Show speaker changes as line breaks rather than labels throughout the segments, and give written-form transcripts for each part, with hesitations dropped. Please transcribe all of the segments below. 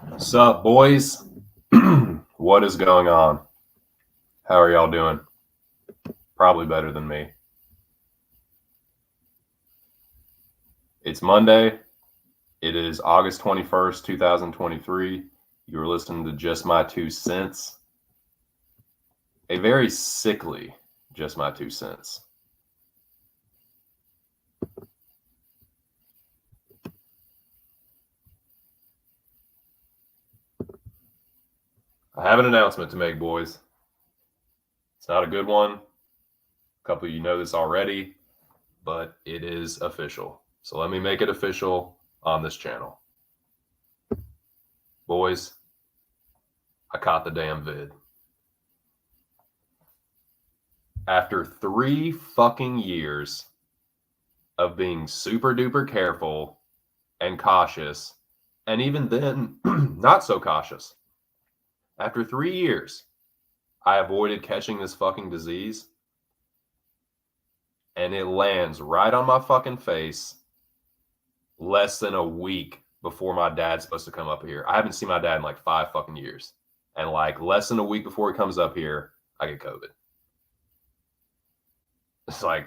What's up, boys? What is going on? How are y'all doing? Probably better than me. It's Monday. It is August 21st, 2023. You are listening to Just My 2 Cents. A very sickly Just My 2 Cents. I have an announcement to make, boys. It's not a good one. A couple of you know this already, but it is official. So let me make it official on this channel. Boys, I caught the damn vid. After 3 fucking years of being super duper careful and cautious, and even then, not so cautious. After 3 years, I avoided catching this fucking disease, and it lands right on my fucking face less than a week before my dad's supposed to come up here. I haven't seen my dad in like 5 fucking years. And like less than a week before he comes up here, I get COVID. It's like,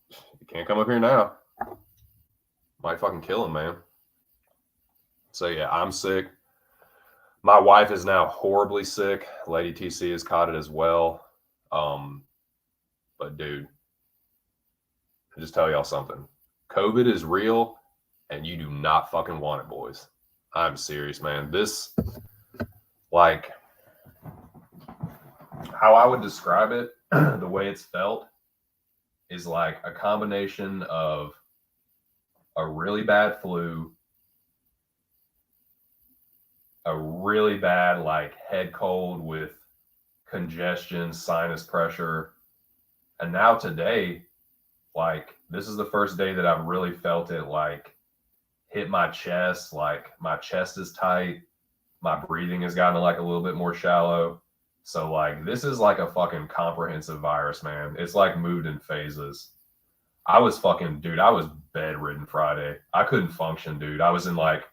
you can't come up here now. Might fucking kill him, man. So yeah, I'm sick. My wife is now horribly sick. Lady TC has caught it as well. But dude, I'll just tell y'all something. COVID is real, and you do not fucking want it, boys. I'm serious, man. This, like, how I would describe it, the way it's felt, is like a combination of a really bad flu, a really bad like head cold with congestion, sinus pressure, and now today, like this is the first day that I've really felt it like hit my chest. Like my chest is tight, my breathing has gotten like a little bit more shallow. So like this is like a fucking comprehensive virus, man. It's like moved in phases. I was bedridden Friday. I couldn't function, dude. I was in like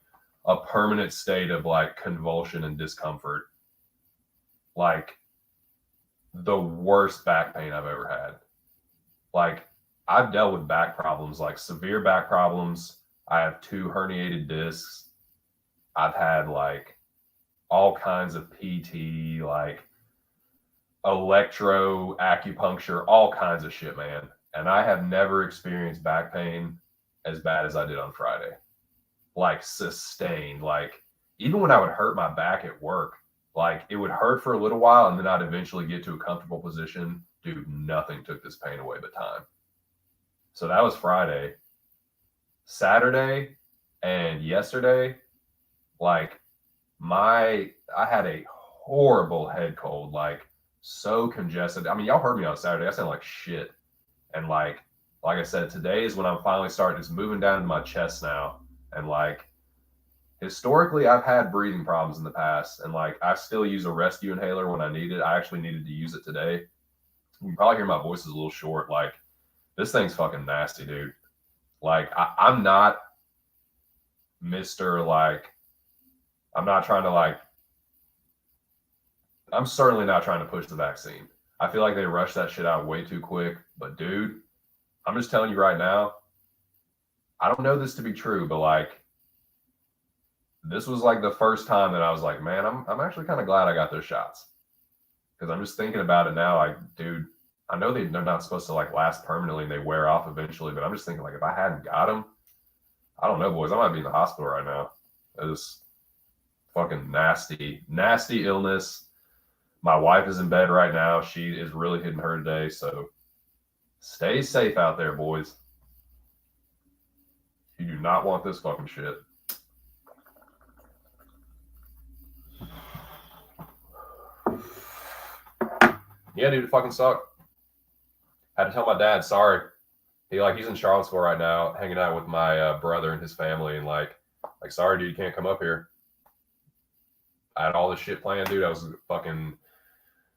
a permanent state of like convulsion and discomfort. Like the worst back pain I've ever had. Like I've dealt with back problems, like severe back problems. I have 2 herniated discs. I've had like all kinds of PT, like electro acupuncture, all kinds of shit, man. And I have never experienced back pain as bad as I did on Friday. Like sustained, like even when I would hurt my back at work, like it would hurt for a little while and then I'd eventually get to a comfortable position. Dude, nothing took this pain away but time. So that was Friday. Saturday and yesterday, like I had a horrible head cold, like so congested. I mean, y'all heard me on Saturday. I sound like shit. And like I said, today is when I'm finally starting. It's moving down to my chest now. And like historically, I've had breathing problems in the past. And like I still use a rescue inhaler when I need it. I actually needed to use it today. You can probably hear my voice is a little short. Like this thing's fucking nasty, dude. Like I'm not Mr. Like, I'm certainly not trying to push the vaccine. I feel like they rushed that shit out way too quick. But dude, I'm just telling you right now, I don't know this to be true, but like, this was like the first time that I was like, man, I'm actually kind of glad I got those shots. Because I'm just thinking about it now, like, dude, I know they're not supposed to like last permanently and they wear off eventually, but I'm just thinking like, if I hadn't got them, I don't know, boys, I might be in the hospital right now. I just Fucking nasty, nasty illness. My wife is in bed right now. She is really hitting her today. So stay safe out there, boys. You do not want this fucking shit. Yeah, dude, it fucking sucked. Had to tell my dad, sorry. He's in Charlottesville right now, hanging out with my brother and his family, and like, sorry, dude, you can't come up here. I had all this shit planned, dude.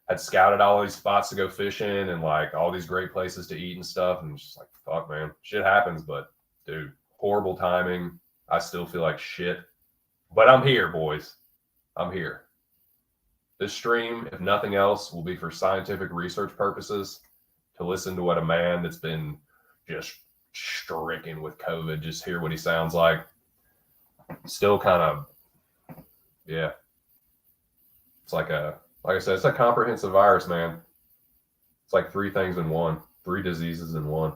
Had scouted all these spots to go fishing and like all these great places to eat and stuff, and just like, fuck, man, shit happens. But dude, horrible timing. I still feel like shit, but I'm here, boys. I'm here. This stream, if nothing else, will be for scientific research purposes, to listen to what a man that's been just stricken with COVID, just hear what he sounds like. Still kind of, yeah. It's like I said, it's a comprehensive virus, man. It's like 3 things in one, 3 diseases in one.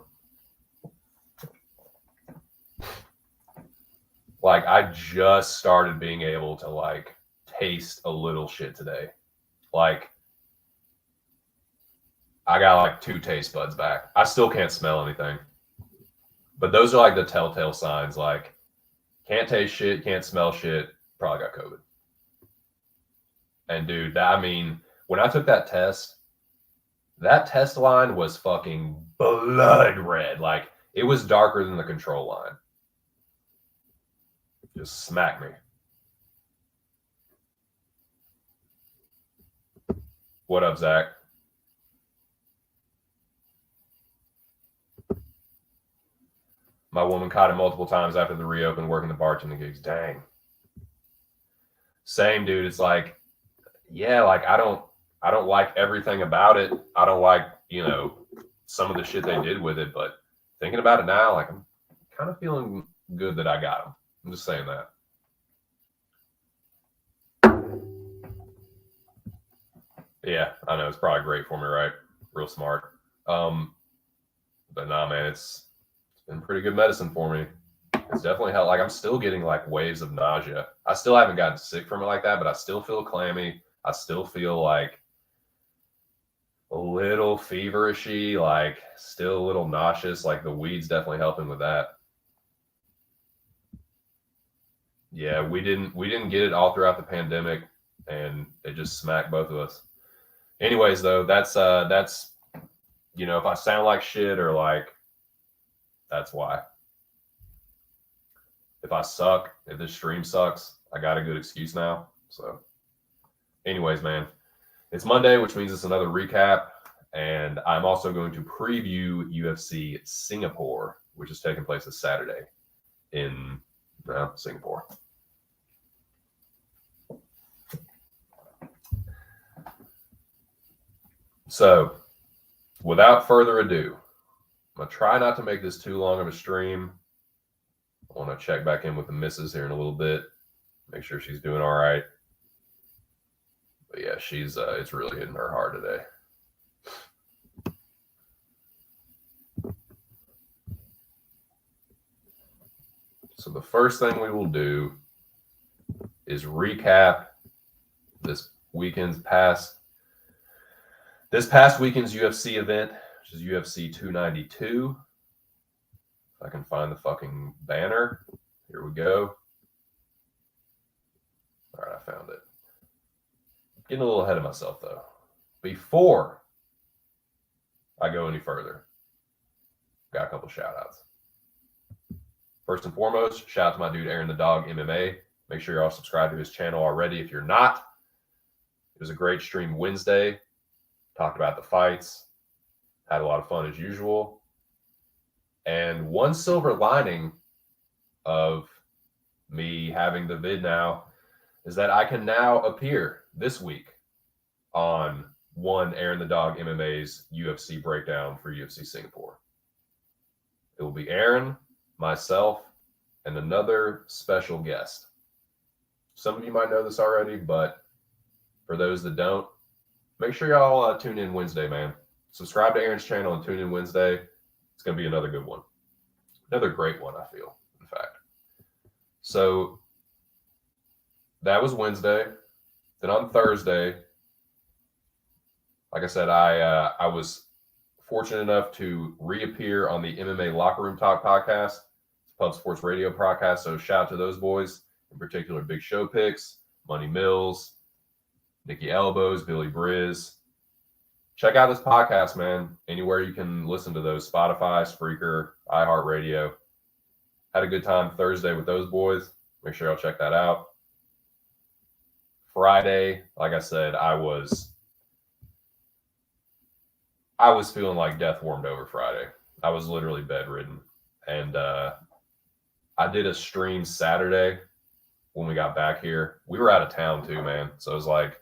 Like, I just started being able to like taste a little shit today. Like, I got like 2 taste buds back. I still can't smell anything. But those are like the telltale signs. Like, can't taste shit, can't smell shit, probably got COVID. And dude, when I took that test line was fucking blood red. Like, it was darker than the control line. Just smack me. What up, Zach? My woman caught it multiple times after the reopen working the bartending gigs. Dang. Same, dude. It's like, yeah, like I don't like everything about it. I don't like, some of the shit they did with it, but thinking about it now, like, I'm kind of feeling good that I got them. I'm just saying that. Yeah, I know it's probably great for me, right? Real smart. But nah, man, it's been pretty good medicine for me. It's definitely helped. Like, I'm still getting like waves of nausea. I still haven't gotten sick from it like that, but I still feel clammy. I still feel like a little feverishy, like still a little nauseous. Like, the weed's definitely helping with that. Yeah, we didn't get it all throughout the pandemic, and it just smacked both of us. Anyways, though, that's if I sound like shit or like, that's why. If I suck, if this stream sucks, I got a good excuse now. So anyways, man, it's Monday, which means it's another recap. And I'm also going to preview UFC Singapore, which is taking place this Saturday in Singapore. So without further ado, I'm going to try not to make this too long of a stream. I want to check back in with the missus here in a little bit, make sure she's doing all right. But yeah, she's it's really hitting her hard today. So the first thing we will do is recap this past weekend's UFC event, which is UFC 292. If I can find the fucking banner. Here we go. All right, I found it. Getting a little ahead of myself, though. Before I go any further, got a couple shout outs. First and foremost, shout out to my dude Aaron the Dog MMA. Make sure you're all subscribed to his channel already if you're not. It was a great stream Wednesday. Talked about the fights. Had a lot of fun as usual. And one silver lining of me having the vid now is that I can now appear this week on one Aaron the Dog MMA's UFC breakdown for UFC Singapore. It will be Aaron, myself, and another special guest. Some of you might know this already, but for those that don't, make sure y'all tune in Wednesday, man. Subscribe to Aaron's channel and tune in Wednesday. It's going to be another good one. Another great one, I feel, in fact. So that was Wednesday. Then on Thursday, like I said, I was fortunate enough to reappear on the MMA Locker Room Talk podcast. It's a Pub Sports Radio podcast. So shout out to those boys, in particular, Big Show Picks, Money Mills, Nikki Elbows, Billy Briz. Check out this podcast, man. Anywhere you can listen to those, Spotify, Spreaker, iHeartRadio. Had a good time Thursday with those boys. Make sure y'all check that out. Friday, like I said, I was feeling like death warmed over Friday. I was literally bedridden. And I did a stream Saturday when we got back here. We were out of town too, man. So it was like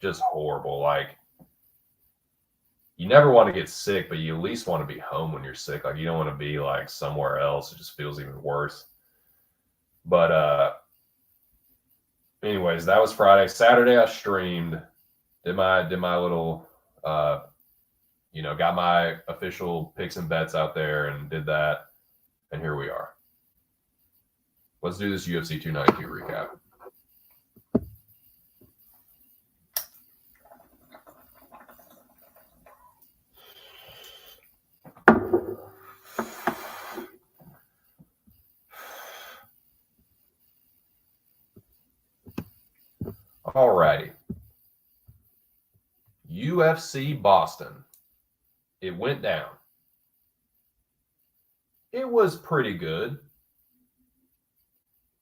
just horrible. Like, you never want to get sick, but you at least want to be home when you're sick. Like, you don't want to be like somewhere else. It just feels even worse. But anyways, that was Friday. Saturday I streamed, did my little got my official picks and bets out there and did that. And here we are. Let's do this UFC 292 recap. Alrighty. UFC Boston. It went down. It was pretty good.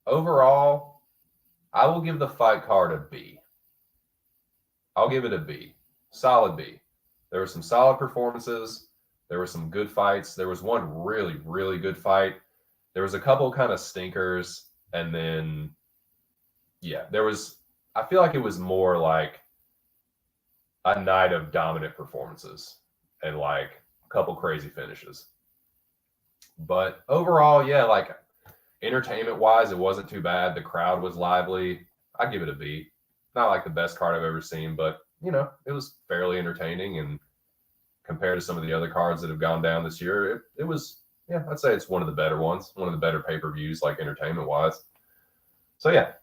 Overall, I will give the fight card a B. I'll give it a B. Solid B. There were some solid performances. There were some good fights. There was one really, really good fight. There was a couple kind of stinkers. And then, yeah, I feel like it was more like a night of dominant performances and like a couple crazy finishes. But overall, yeah, like entertainment wise, it wasn't too bad. The crowd was lively. I give it a B. Not like the best card I've ever seen, but it was fairly entertaining. And compared to some of the other cards that have gone down this year, it was, yeah, I'd say it's one of the better ones, one of the better pay-per-views, like entertainment wise. So yeah,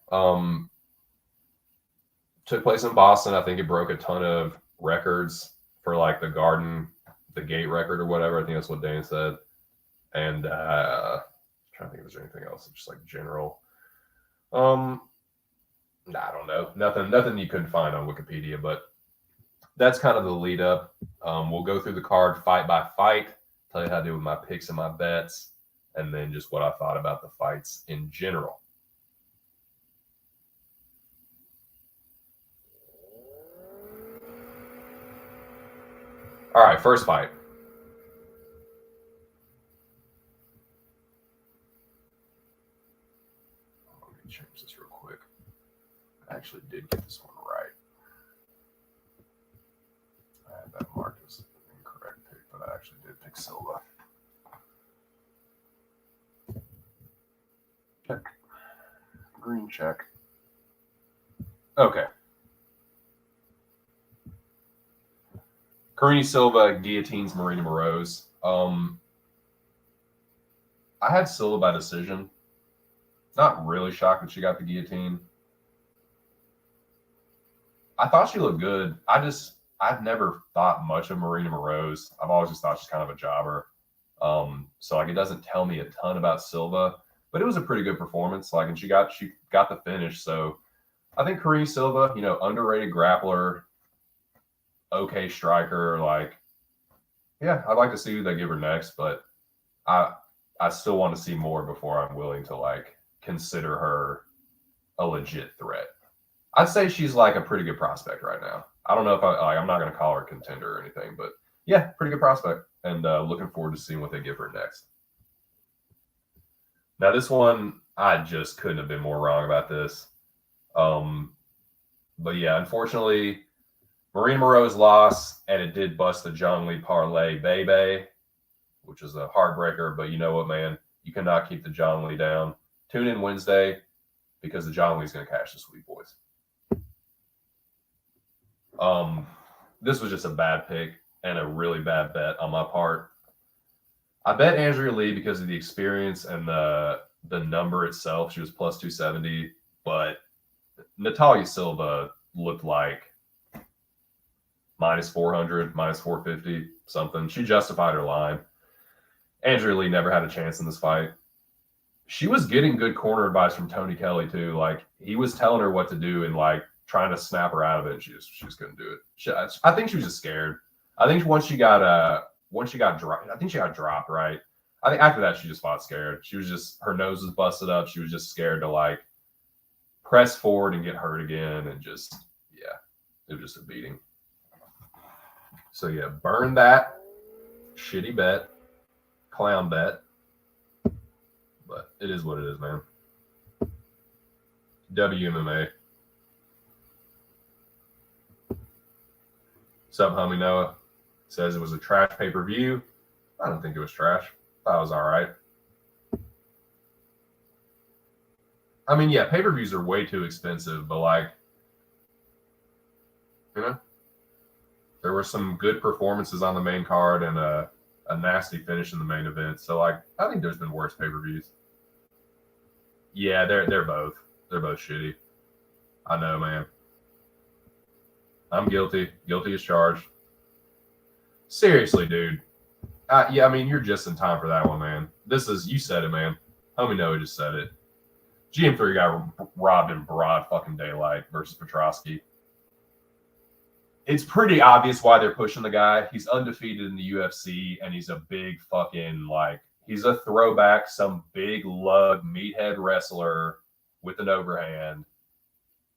took place in Boston. I think it broke a ton of records for like the gate record or whatever. I think that's what Dane said. And trying to think if there's anything else, just like general. I don't know. Nothing you couldn't find on Wikipedia, but that's kind of the lead up. We'll go through the card fight by fight, tell you how to do with my picks and my bets, and then just what I thought about the fights in general. All right, first fight. Let me change this real quick. I actually did get this one right. I had that marked as incorrect pick, but I actually did pick Silva. Check. Green check. Okay. Karine Silva guillotines Marina Moroz. I had Silva by decision. Not really shocked that she got the guillotine. I thought she looked good. I've never thought much of Marina Moroz. I've always just thought she's kind of a jobber. So like it doesn't tell me a ton about Silva, but it was a pretty good performance. Like, and she got the finish. So I think Karine Silva, underrated grappler, okay striker. Like, yeah, I'd like to see who they give her next, but I still want to see more before I'm willing to like consider her a legit threat. I'd say she's like a pretty good prospect right now. I don't know if I'm not going to call her a contender or anything, but yeah, pretty good prospect. And looking forward to seeing what they give her next. Now, this one, I just couldn't have been more wrong about this. But yeah, unfortunately, Marina Moroz lost, and it did bust the John Lee parlay baby, which is a heartbreaker. But you know what, man? You cannot keep the John Lee down. Tune in Wednesday because the John Lee's going to cash this week, boys. This was just a bad pick and a really bad bet on my part. I bet Andrea Lee because of the experience and the number itself. She was plus 270, but Natalia Silva looked like minus 400, minus 450, something. She justified her line. Andrea Lee never had a chance in this fight. She was getting good corner advice from Tony Kelly too. Like he was telling her what to do and like trying to snap her out of it. And she just couldn't do it. I think she was just scared. I think once she got dropped, I think she got dropped, right? I think after that she just fought scared. She was just, her nose was busted up. She was just scared to like press forward and get hurt again, and just, yeah, it was just a beating. So yeah, burn that shitty bet, clown bet. But it is what it is, man. WMMA. Sup, homie Noah? Says it was a trash pay-per-view. I don't think it was trash. Thought it was all right. I mean, yeah, pay-per-views are way too expensive, but like, you know, there were some good performances on the main card and a nasty finish in the main event. So like, I think there's been worse pay-per-views. Yeah, they're both shitty. I know, man. I'm guilty. Guilty as charged. Seriously, dude. Yeah, I mean, you're just in time for that one, man. You said it, man. Homie Noah just said it. GM3 got robbed in broad fucking daylight versus Petrosky. It's pretty obvious why they're pushing the guy. He's undefeated in the UFC, and he's a big fucking, like, he's a throwback, some big lug meathead wrestler with an overhand.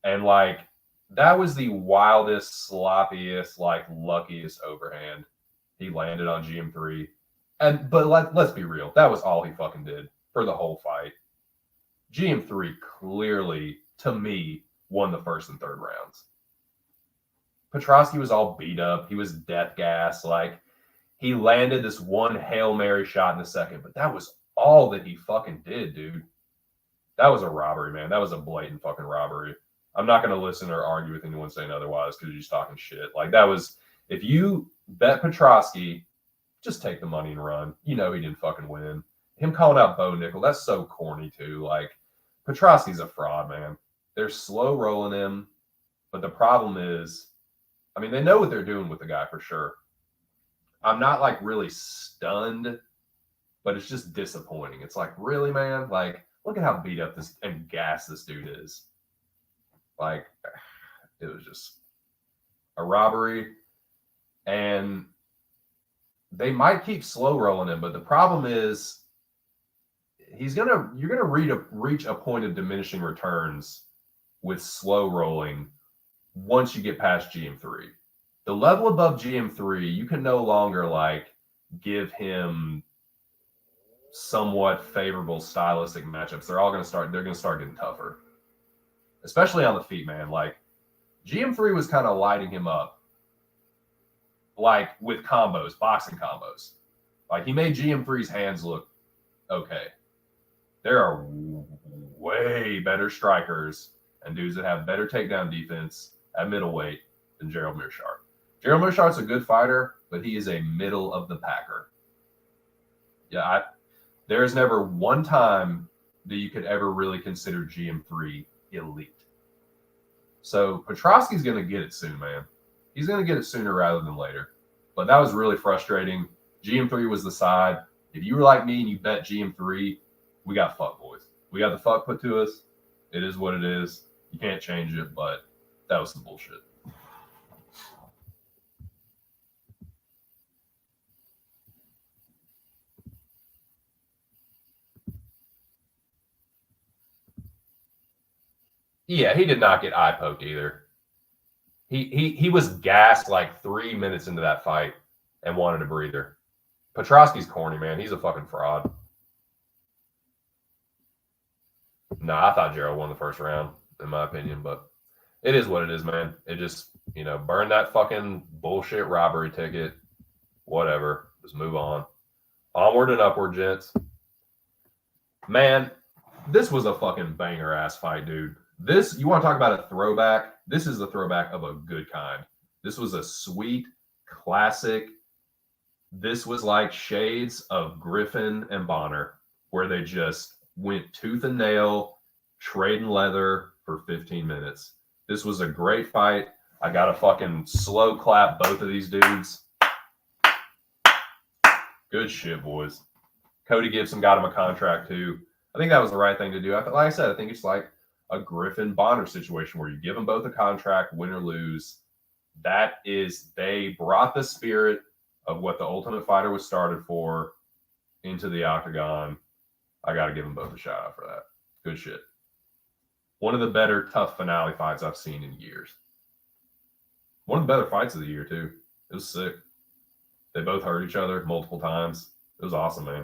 And, like, that was the wildest, sloppiest, like, luckiest overhand. He landed on GM3. But let's be real. That was all he fucking did for the whole fight. GM3 clearly, to me, won the first and third rounds. Petrosky was all beat up. He was death gas. Like, he landed this one Hail Mary shot in the second, but that was all that he fucking did, dude. That was a robbery, man. That was a blatant fucking robbery. I'm not going to listen or argue with anyone saying otherwise because you're just talking shit. Like, that was, if you bet Petrosky, just take the money and run. You know he didn't fucking win. Him calling out Bo Nickel, that's so corny too. Like, Petrosky's a fraud, man. They're slow rolling him, but the problem is, I mean, they know what they're doing with the guy for sure. I'm not like really stunned, but it's just disappointing. It's like, really, man? Like, look at how beat up this and gassed this dude is. Like, it was just a robbery. And they might keep slow rolling him, but the problem is you're gonna reach a point of diminishing returns with slow rolling once you get past GM3. The level above GM3, you can no longer like give him somewhat favorable stylistic matchups. They're gonna start getting tougher. Especially on the feet, man. Like, GM3 was kind of lighting him up, like with combos, boxing combos. Like, he made GM3's hands look okay. There are way better strikers and dudes that have better takedown defense at middleweight than Gerald Meerschaert. Gerald Meerschaert's a good fighter, but he is a middle of the packer. Yeah, there's never one time that you could ever really consider GM3 elite. So Petrosky's going to get it soon, man. He's going to get it sooner rather than later. But that was really frustrating. GM3 was the side. If you were like me and you bet GM3, we got fuck, boys. We got the fuck put to us. It is what it is. You can't change it, but that was some bullshit. Yeah, he did not get eye poked either. He was gassed like 3 minutes into that fight and wanted a breather. Petrosky's corny, man. He's a fucking fraud. No, I thought Gerald won the first round, in my opinion, but it is what it is, man. It just, burn that fucking bullshit robbery ticket. Whatever. Just move on. Onward and upward, gents. Man, this was a fucking banger ass fight, dude. You want to talk about a throwback? This is the throwback of a good kind. This was a sweet, classic. This was like shades of Griffin and Bonner, where they just went tooth and nail, trading leather, for 15 minutes. This was a great fight. I got to fucking slow clap both of these dudes. Good shit, boys. Cody Gibson got him a contract too. I think that was the right thing to do. Like I said, I think it's like a Griffin Bonner situation where you give them both a contract, win or lose. That is, they brought the spirit of what the Ultimate Fighter was started for into the octagon. I got to give them both a shout out for that. Good shit. One of the better tough finale fights I've seen in years. One of the better fights of the year too. It was sick. They both hurt each other multiple times. It was awesome, man.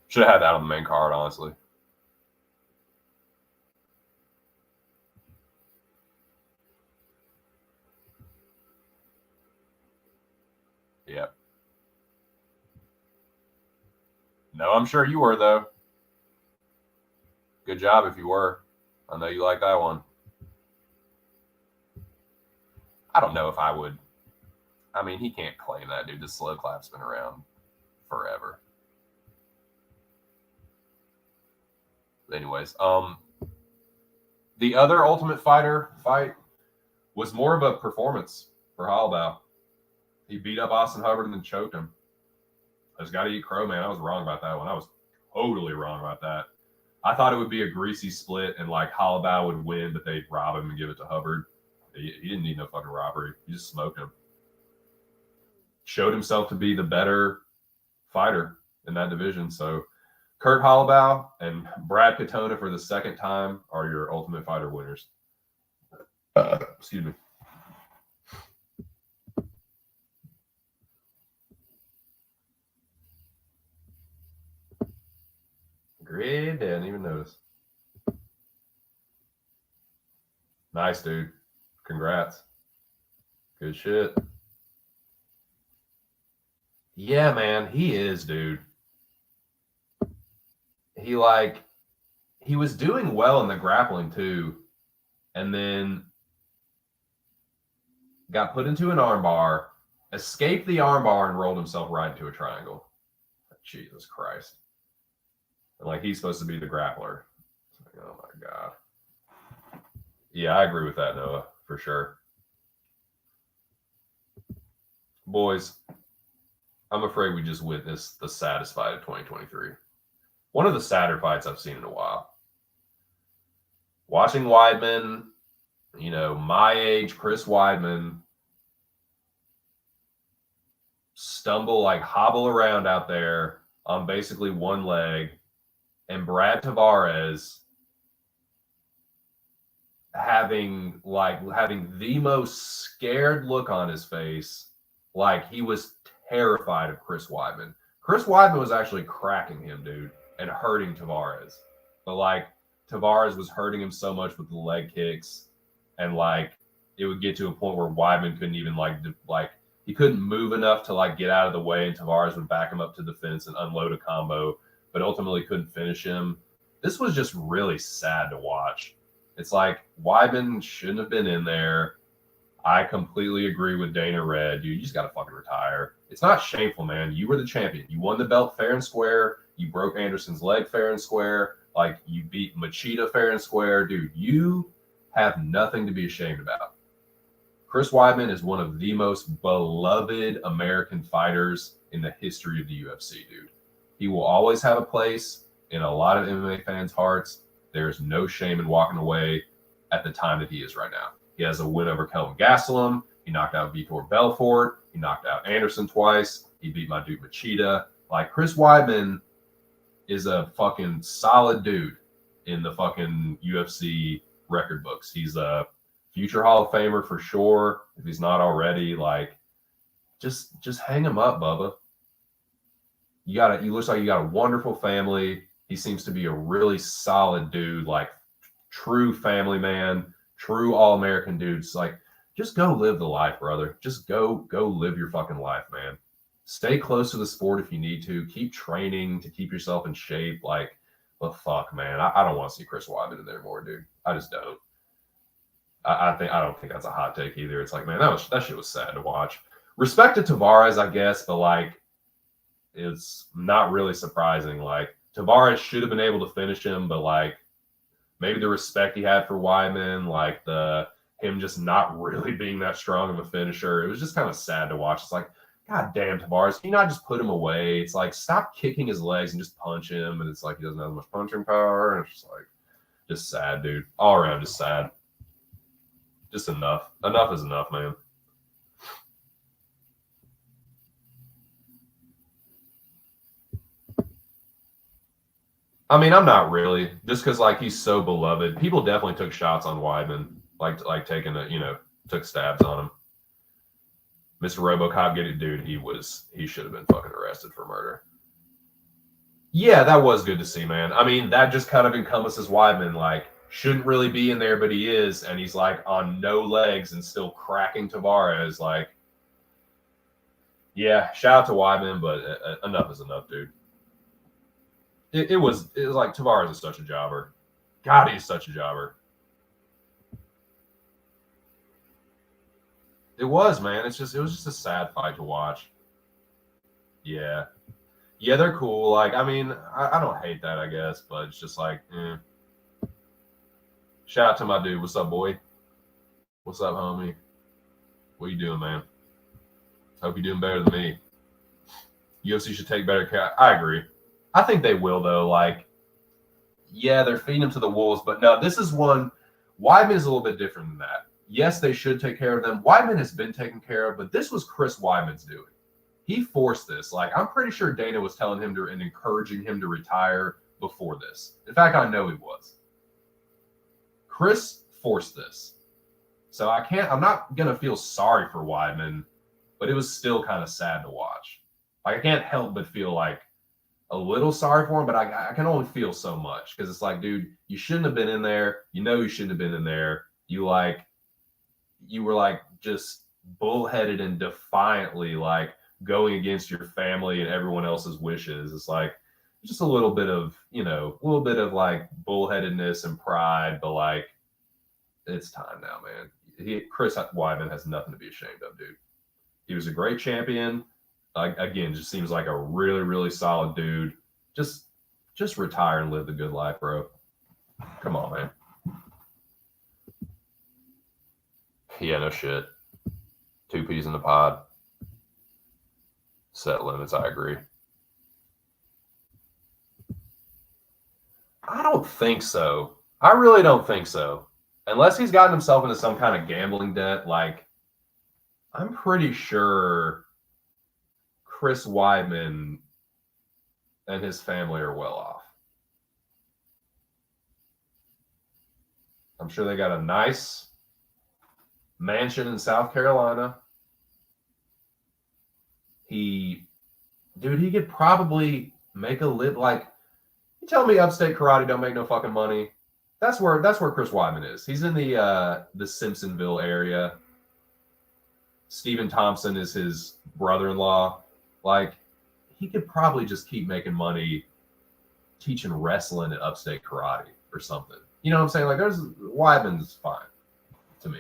Should have had that on the main card, honestly. Yep. No, I'm sure you were, though. Good job if you were. I know you like that one. I don't know if I would. I mean, he can't claim that, dude. The slow clap's been around forever. Anyways, the other Ultimate Fighter fight was more of a performance for Holloway. He beat up Austin Hubbard and then choked him. I just got to eat crow, man. I was wrong about that one. I was totally wrong about that. I thought it would be a greasy split and like Holloway would win, but they'd rob him and give it to Hubbard. He didn't need no fucking robbery. He just smoked him. Showed himself to be the better fighter in that division. So Kurt Holloway and Brad Katona for the second time are your Ultimate Fighter winners. Excuse me. Great, didn't even notice. Nice, dude. Congrats. Good shit. Yeah, man, he is, dude. He was doing well in the grappling too, and then got put into an armbar, escaped the armbar, and rolled himself right into a triangle. Jesus Christ. And like he's supposed to be the grappler. Like, oh my God. Yeah, I agree with that, Noah, for sure. Boys, I'm afraid we just witnessed the saddest fight of 2023. One of the sadder fights I've seen in a while. Watching Weidman, my age, Chris Weidman, hobble around out there on basically one leg, and Brad Tavares having the most scared look on his face, like he was terrified of Chris Weidman. Chris Weidman was actually cracking him, dude, and hurting Tavares. But Tavares was hurting him so much with the leg kicks, and it would get to a point where Weidman couldn't even he couldn't move enough to get out of the way, and Tavares would back him up to the fence and unload a combo, but ultimately couldn't finish him. This was just really sad to watch. It's like Weidman shouldn't have been in there. I completely agree with Dana Red. Dude, you just got to fucking retire. It's not shameful, man. You were the champion. You won the belt fair and square. You broke Anderson's leg fair and square. You beat Machida fair and square. Dude, you have nothing to be ashamed about. Chris Weidman is one of the most beloved American fighters in the history of the UFC, dude. He will always have a place in a lot of MMA fans' hearts. There's no shame in walking away at the time that he is right now. He has a win over Kelvin Gastelum. He knocked out Vitor Belfort. He knocked out Anderson twice. He beat my dude Machida. Chris Weidman is a fucking solid dude in the fucking UFC record books. He's a future Hall of Famer for sure. If he's not already, just hang him up, Bubba. You looks like you got a wonderful family. He seems to be a really solid dude, true family man, true all-American dudes. Just go live the life, brother. Just go live your fucking life, man. Stay close to the sport if you need to. Keep training to keep yourself in shape. But fuck, man, I don't want to see Chris Weidman in there more, dude. I just don't. I don't think that's a hot take either. It's man, that shit was sad to watch. Respect to Tavares, I guess, but it's not really surprising. Like, Tavares should have been able to finish him, but like maybe the respect he had for Weidman, like him just not really being that strong of a finisher, it was just kind of sad to watch. It's like, God damn, Tavares, can you not just put him away? It's like, stop kicking his legs and just punch him. And it's like he doesn't have much punching power. And it's just like, just sad, dude. All around, just sad. Just enough. Enough is enough, man. I mean, I'm not really, just because like he's so beloved. People definitely took shots on Weidman, like taking took stabs on him. Mr. RoboCop, get it, dude. He should have been fucking arrested for murder. Yeah, that was good to see, man. I mean, that just kind of encompasses Weidman. Like, shouldn't really be in there, but he is, and he's like on no legs and still cracking Tavares. Like, yeah, shout out to Weidman, but enough is enough, dude. It was like Tavares is such a jobber. God, he's such a jobber. It was, man. It was just a sad fight to watch. Yeah. Yeah, they're cool. Like, I mean, I don't hate that, I guess, but it's just like, Shout out to my dude. What's up, boy? What's up, homie? What you doing, man? Hope you're doing better than me. UFC should take better care. I agree. I think they will, though. Like, yeah, they're feeding them to the wolves, but no, this is one. Weidman is a little bit different than that. Yes, they should take care of them. Weidman has been taken care of, but this was Chris Weidman's doing. He forced this. Like, I'm pretty sure Dana was telling him and encouraging him to retire before this. In fact, I know he was. Chris forced this. So I'm not going to feel sorry for Weidman, but it was still kind of sad to watch. Like, I can't help but feel like a little sorry for him, but I can only feel so much because it's like, dude, you shouldn't have been in there. You know, you shouldn't have been in there. You were like just bullheaded and defiantly like going against your family and everyone else's wishes. It's like just a little bit of like bullheadedness and pride, but like it's time now, man. Chris Weidman has nothing to be ashamed of, dude. He was a great champion. Again, just seems like a really, really solid dude. Just retire and live the good life, bro. Come on, man. Yeah, no shit. 2 peas in the pod. Set limits, I agree. I don't think so. I really don't think so. Unless he's gotten himself into some kind of gambling debt, like I'm pretty sure Chris Weidman and his family are well off. I'm sure they got a nice mansion in South Carolina. He could probably make a like. You tell me upstate karate don't make no fucking money. That's where Chris Weidman is. He's in the Simpsonville area. Stephen Thompson is his brother-in-law. Like, he could probably just keep making money teaching wrestling at upstate karate or something. You know what I'm saying? Like, there's Weidman's fine to me.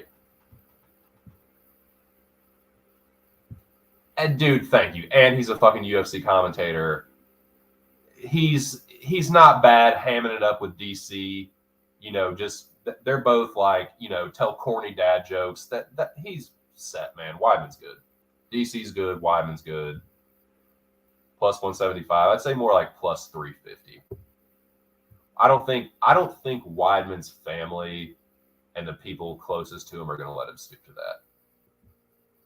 And dude, thank you. And he's a fucking UFC commentator. He's not bad hamming it up with DC. You know, just they're both like, tell corny dad jokes. That he's set, man. Weidman's good. DC's good. Weidman's good. Plus 175. I'd say more like plus 350. I don't think Weidman's family and the people closest to him are going to let him stick to that.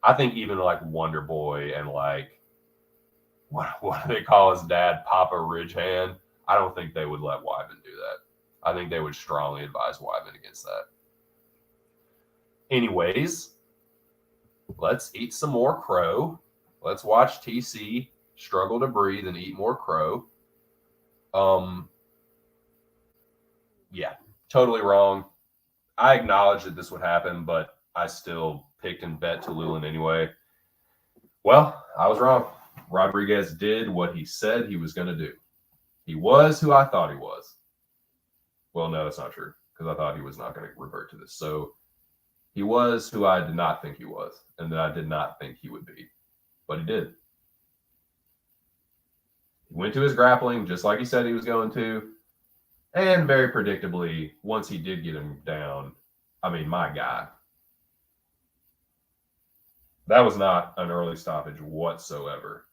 I think even like Wonder Boy and like what do they call his dad, Papa Ridgehand? I don't think they would let Weidman do that. I think they would strongly advise Weidman against that. Anyways, let's eat some more crow. Let's watch TC struggle to breathe and eat more crow. Yeah, totally wrong. I acknowledge that this would happen, but I still picked and bet Tululin anyway. Well, I was wrong. Rodriguez did what he said he was going to do. He was who I thought he was. Well, no, that's not true, because I thought he was not going to revert to this. So he was who I did not think he was, and that I did not think he would be. But he did. He went to his grappling just like he said he was going to. And very predictably, once he did get him down, I mean, my God. That was not an early stoppage whatsoever.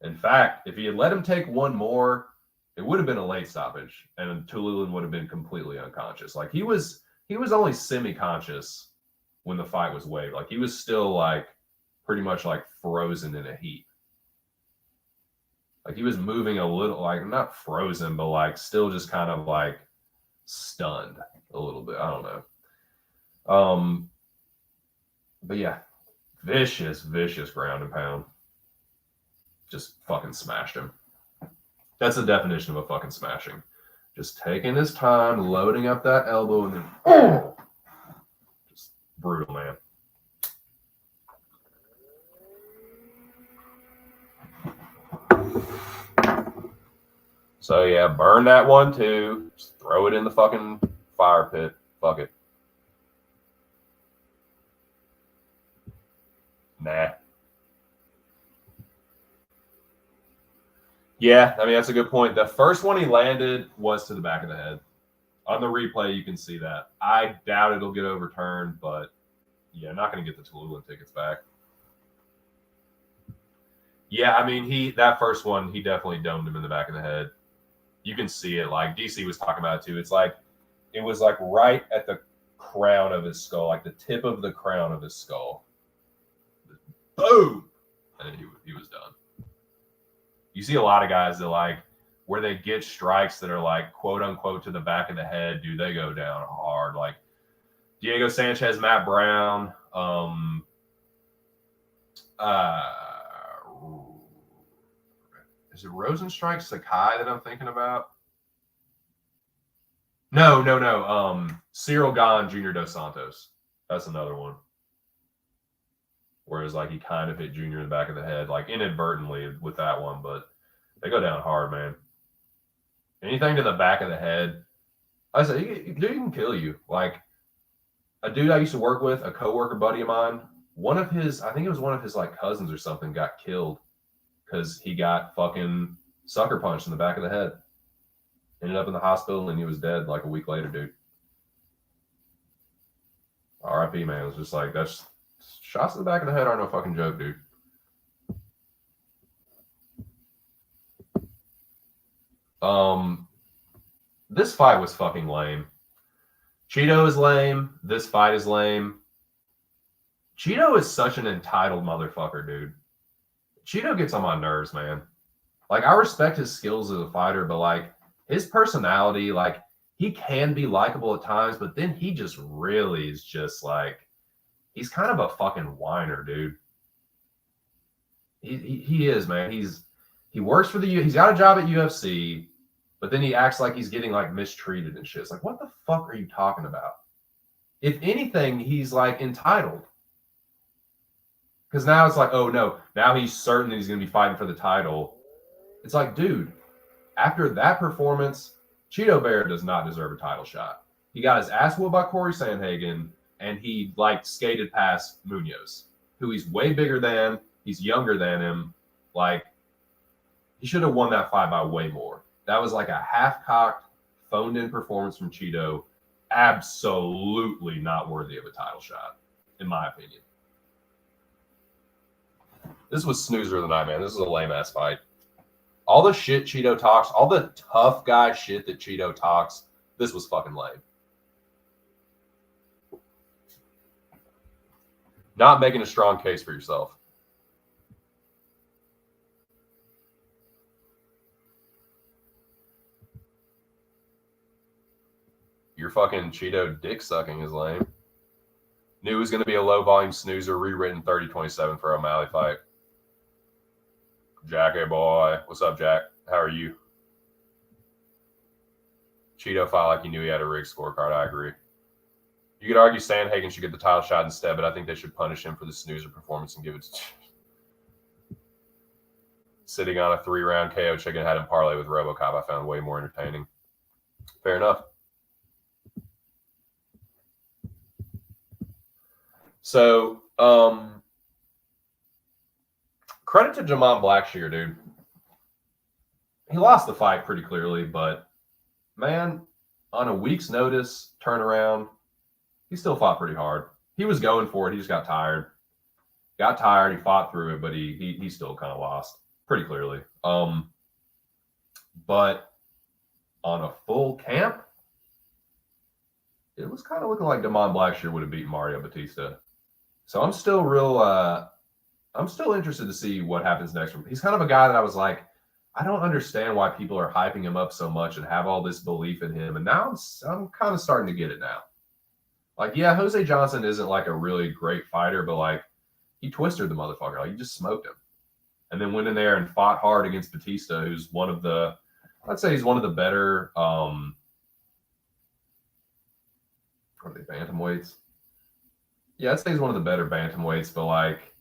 In fact, if he had let him take one more, it would have been a late stoppage, and Tululin would have been completely unconscious. Like he was only semi-conscious when the fight was waived. Like he was still like pretty much like frozen in a heap. Like he was moving a little, like not frozen, but like still just kind of like stunned a little bit. I don't know. But yeah, vicious ground and pound. Just fucking smashed him. That's the definition of a fucking smashing. Just taking his time, loading up that elbow, and then just brutal, man. So yeah, burn that one too. Just throw it in the fucking fire pit. Fuck it. Nah. Yeah, I mean, that's a good point. The first one he landed was to the back of the head. On the replay, you can see that. I doubt it'll get overturned, but yeah, not going to get the Tululin tickets back. Yeah, I mean, that first one, he definitely domed him in the back of the head. You can see it. Like DC was talking about it too. It was like right at the crown of his skull, like the tip of the crown of his skull. Boom! And then he was done. You see a lot of guys that like where they get strikes that are like quote unquote to the back of the head, dude, they go down hard. Like Diego Sanchez, Matt Brown, is it Rosenstrike Sakai that I'm thinking about? No. Cyril Gahn Jr. Dos Santos. That's another one. Whereas like he kind of hit Junior in the back of the head, like inadvertently with that one, but they go down hard, man. Anything to the back of the head, I say, dude, can kill you. Like a dude I used to work with, a coworker buddy of mine, I think it was one of his like cousins or something got killed because he got fucking sucker punched in the back of the head. Ended up in the hospital and he was dead like a week later, dude. RIP, man. It was just like, that's shots in the back of the head aren't no fucking joke, dude. This fight was fucking lame. Cheeto is lame. This fight is lame. Cheeto is such an entitled motherfucker, dude. Cheeto gets on my nerves, man. Like, I respect his skills as a fighter, but like his personality, like he can be likable at times, but then he just really is just like, he's kind of a fucking whiner, dude. He is, man. He works for he's got a job at UFC, but then he acts like he's getting like mistreated and shit. It's like, what the fuck are you talking about? If anything, he's like entitled. Because now it's like, oh no, now he's certain that he's going to be fighting for the title. It's like, dude, after that performance, Cheeto Bear does not deserve a title shot. He got his ass whooped by Corey Sandhagen, and he like skated past Munoz, who he's way bigger than. He's younger than him. Like, he should have won that fight by way more. That was like a half-cocked, phoned-in performance from Cheeto. Absolutely not worthy of a title shot, in my opinion. This was snoozer of the night, man. This is a lame-ass fight. All the shit Cheeto talks, all the tough guy shit that Cheeto talks, this was fucking lame. Not making a strong case for yourself. Your fucking Cheeto dick sucking is lame. Knew it was going to be a low volume snoozer, rewritten 30-27 for O'Malley fight. Jackie boy. What's up, Jack? How are you? Cheeto fought like he knew he had a rigged scorecard. I agree. You could argue Sandhagen should get the title shot instead, but I think they should punish him for the snoozer performance and give it to sitting on a 3-round KO chicken had him parlay with RoboCop. I found way more entertaining. Fair enough. So, credit to Jamon Blackshear, dude. he lost the fight pretty clearly, but man, on a week's notice turnaround, he still fought pretty hard. He was going for it. He just got tired. He fought through it, but he still kind of lost pretty clearly. But on a full camp, it was kind of looking like Damon Blackshear would have beaten Mario Batista. So I'm still interested to see what happens next. He's kind of a guy that I was like, I don't understand why people are hyping him up so much and have all this belief in him. And now I'm kind of starting to get it now. Like, yeah, Jose Johnson isn't like a really great fighter, but like he twisted the motherfucker. Like, he just smoked him. And then went in there and fought hard against Batista, who's one of the, I'd say he's one of the better, what are they, bantamweights? Yeah, I'd say he's one of the better bantamweights, but like,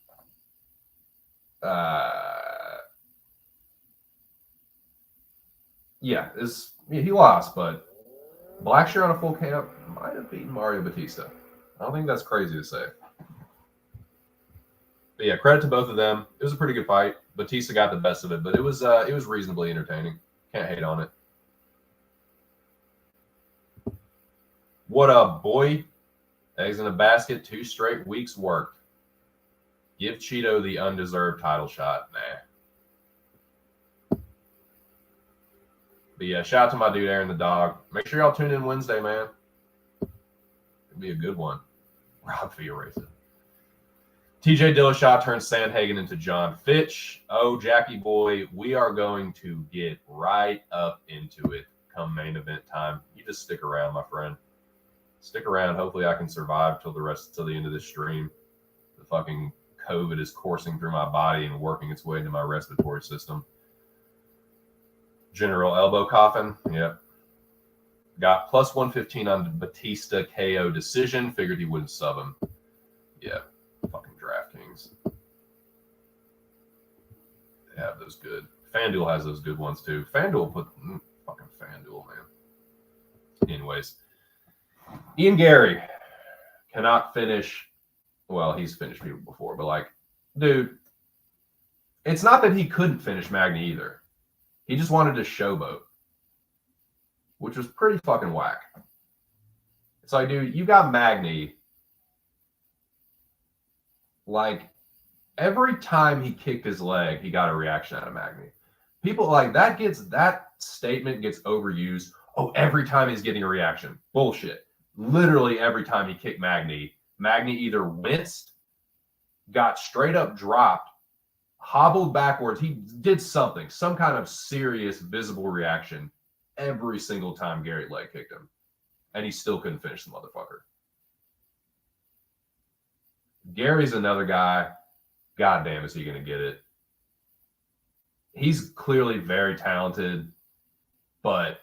he lost, but Blackshear on a full camp might have beaten Mario Batista. I don't think that's crazy to say. But yeah, credit to both of them. It was a pretty good fight. Batista got the best of it, but it was reasonably entertaining. Can't hate on it. What up, boy? Eggs in a basket, 2 straight weeks worked. Give Cheeto the undeserved title shot. Nah. But yeah, shout out to my dude Aaron the dog. Make sure y'all tune in Wednesday, man. It'll be a good one. Rob Fia racing. TJ Dillashaw turns Sandhagen into John Fitch. Oh, Jackie boy, we are going to get right up into it come main event time. You just stick around, my friend. Stick around. Hopefully I can survive till the end of this stream. The fucking COVID is coursing through my body and working its way into my respiratory system. General elbow coffin. Yep. Got plus 115 on Batista KO decision. Figured he wouldn't sub him. Yeah. Fucking DraftKings. They have those good. FanDuel has those good ones too. FanDuel fucking FanDuel, man. Anyways. Ian Gary cannot finish. Well, he's finished people before, but like, dude, it's not that he couldn't finish Magny either. He just wanted to showboat, which was pretty fucking whack. It's like, dude, you got Magny. Like, every time he kicked his leg, he got a reaction out of Magny. People like that statement gets overused. Oh, every time he's getting a reaction. Bullshit. Literally every time he kicked Magny either winced, got straight up dropped, hobbled backwards. He did something, some kind of serious visible reaction every single time Gary leg kicked him. And he still couldn't finish the motherfucker. Gary's another guy. Goddamn, is he going to get it? He's clearly very talented, but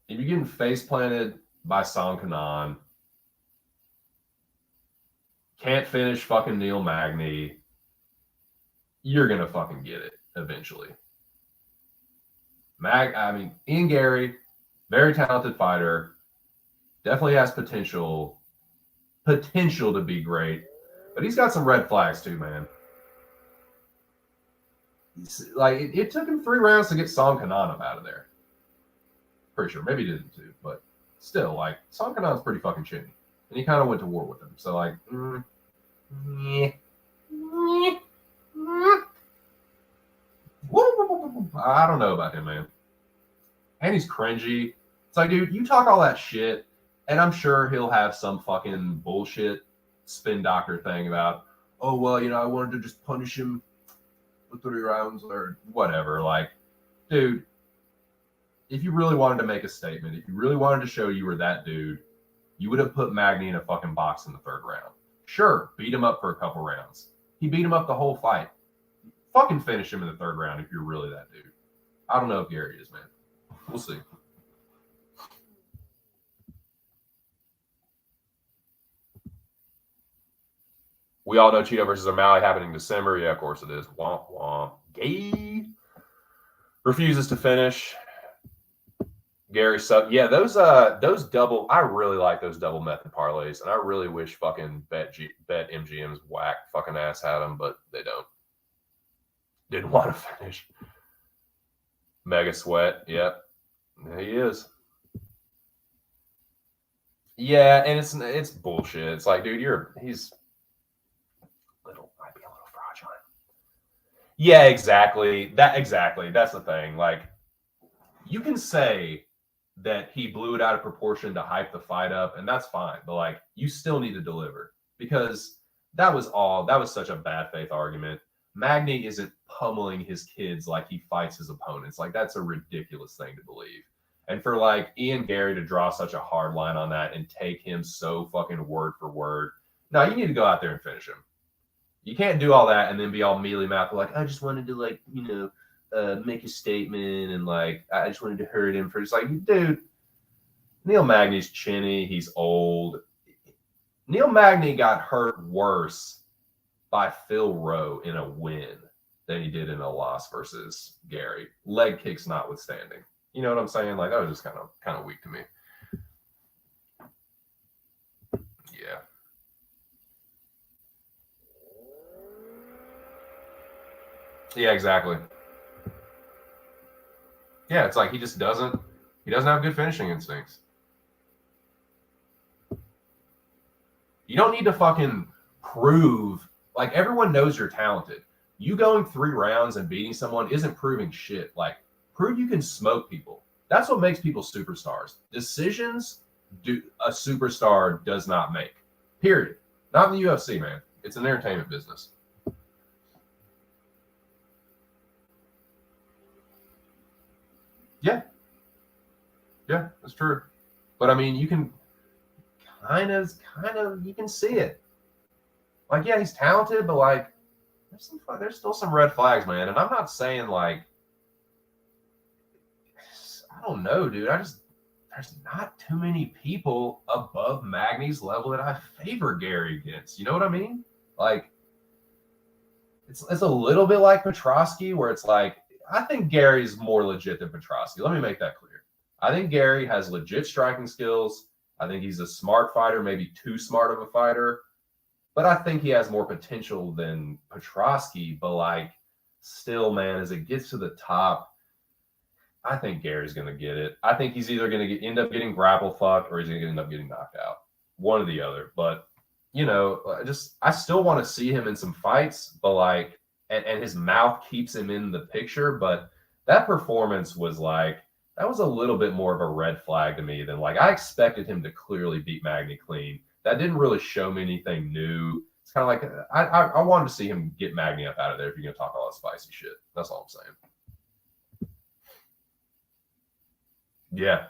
if you're getting face planted by Song Kanan, can't finish fucking Neil Magny, you're going to fucking get it eventually. Ian Gary, very talented fighter, definitely has potential to be great, but he's got some red flags too, man. Like, it took him 3 rounds to get Song Kanan up out of there. Pretty sure. Maybe he didn't too, but still, like, Song Kanan's pretty fucking chinny. And he kind of went to war with him. So, like, I don't know about him, man. And he's cringy. It's like, dude, you talk all that shit, and I'm sure he'll have some fucking bullshit spin doctor thing about, oh, well, I wanted to just punish him for 3 rounds or whatever. Like, dude, if you really wanted to make a statement, if you really wanted to show you were that dude, you would have put Magny in a fucking box in the 3rd round. Sure, beat him up for a couple rounds. He beat him up the whole fight. Fucking finish him in the 3rd round if you're really that dude. I don't know if Gary is, man. We'll see. We all know Cheeto versus O'Malley happening in December. Yeah, of course it is. Womp womp. Gay refuses to finish. Gary sub. Yeah, those double. I really like those double method parlays, and I really wish fucking Bet MGM's whack fucking ass had them, but they don't. Didn't want to finish. Mega Sweat. Yep. He is. Yeah, and it's bullshit. It's like, dude, he's might be a little fraudulent. Yeah, exactly. That's the thing. Like, you can say that he blew it out of proportion to hype the fight up, and that's fine. But like, you still need to deliver because that was such a bad faith argument. Magny isn't pummeling his kids like he fights his opponents. Like, that's a ridiculous thing to believe. And for like Ian Gary to draw such a hard line on that and take him so fucking word for word, no, you need to go out there and finish him. You can't do all that and then be all mealy mouthed like, I just wanted to like, make a statement and like I just wanted to hurt him for just like, dude, Neil Magny's chinny, he's old. Neil Magny got hurt worse by Phil Rowe in a win than he did in a loss versus Gary. Leg kicks notwithstanding. You know what I'm saying? Like, that was just kind of weak to me. Yeah. Yeah, exactly. Yeah, it's like he doesn't have good finishing instincts. You don't need to fucking prove, like, everyone knows you're talented. You going 3 rounds and beating someone isn't proving shit. Like, prove you can smoke people. That's what makes people superstars. Decisions a superstar does not make. Period. Not in the UFC, man. It's an entertainment business. Yeah. Yeah, that's true. But I mean, you can kind of you can see it. Like, yeah, he's talented, but like there's still some red flags, man. And I'm not saying like I don't know, dude. There's not too many people above Magny's level that I favor Gary against. You know what I mean? Like, it's a little bit like Petrosky, where it's like, I think Gary's more legit than Petrosky. Let me make that clear. I think Gary has legit striking skills. I think he's a smart fighter, maybe too smart of a fighter. But I think he has more potential than Petrosky. But like, still, man, as it gets to the top, I think Gary's going to get it. I think he's either going to end up getting grapple fucked or he's going to end up getting knocked out. One or the other. But, I still want to see him in some fights, but like, and his mouth keeps him in the picture. But that performance was like, that was a little bit more of a red flag to me than like, I expected him to clearly beat Magny clean. That didn't really show me anything new. It's kind of like, I wanted to see him get Magny up out of there if you're going to talk all that spicy shit. That's all I'm saying. Yeah.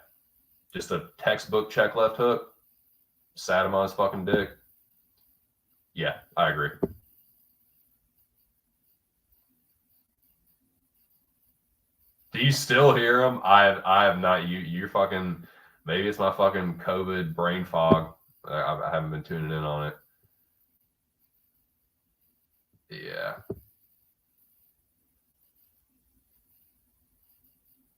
Just a textbook check left hook. Sat him on his fucking dick. Yeah, I agree. Do you still hear him? I have not. You're fucking. Maybe it's my fucking COVID brain fog. I haven't been tuning in on it. Yeah.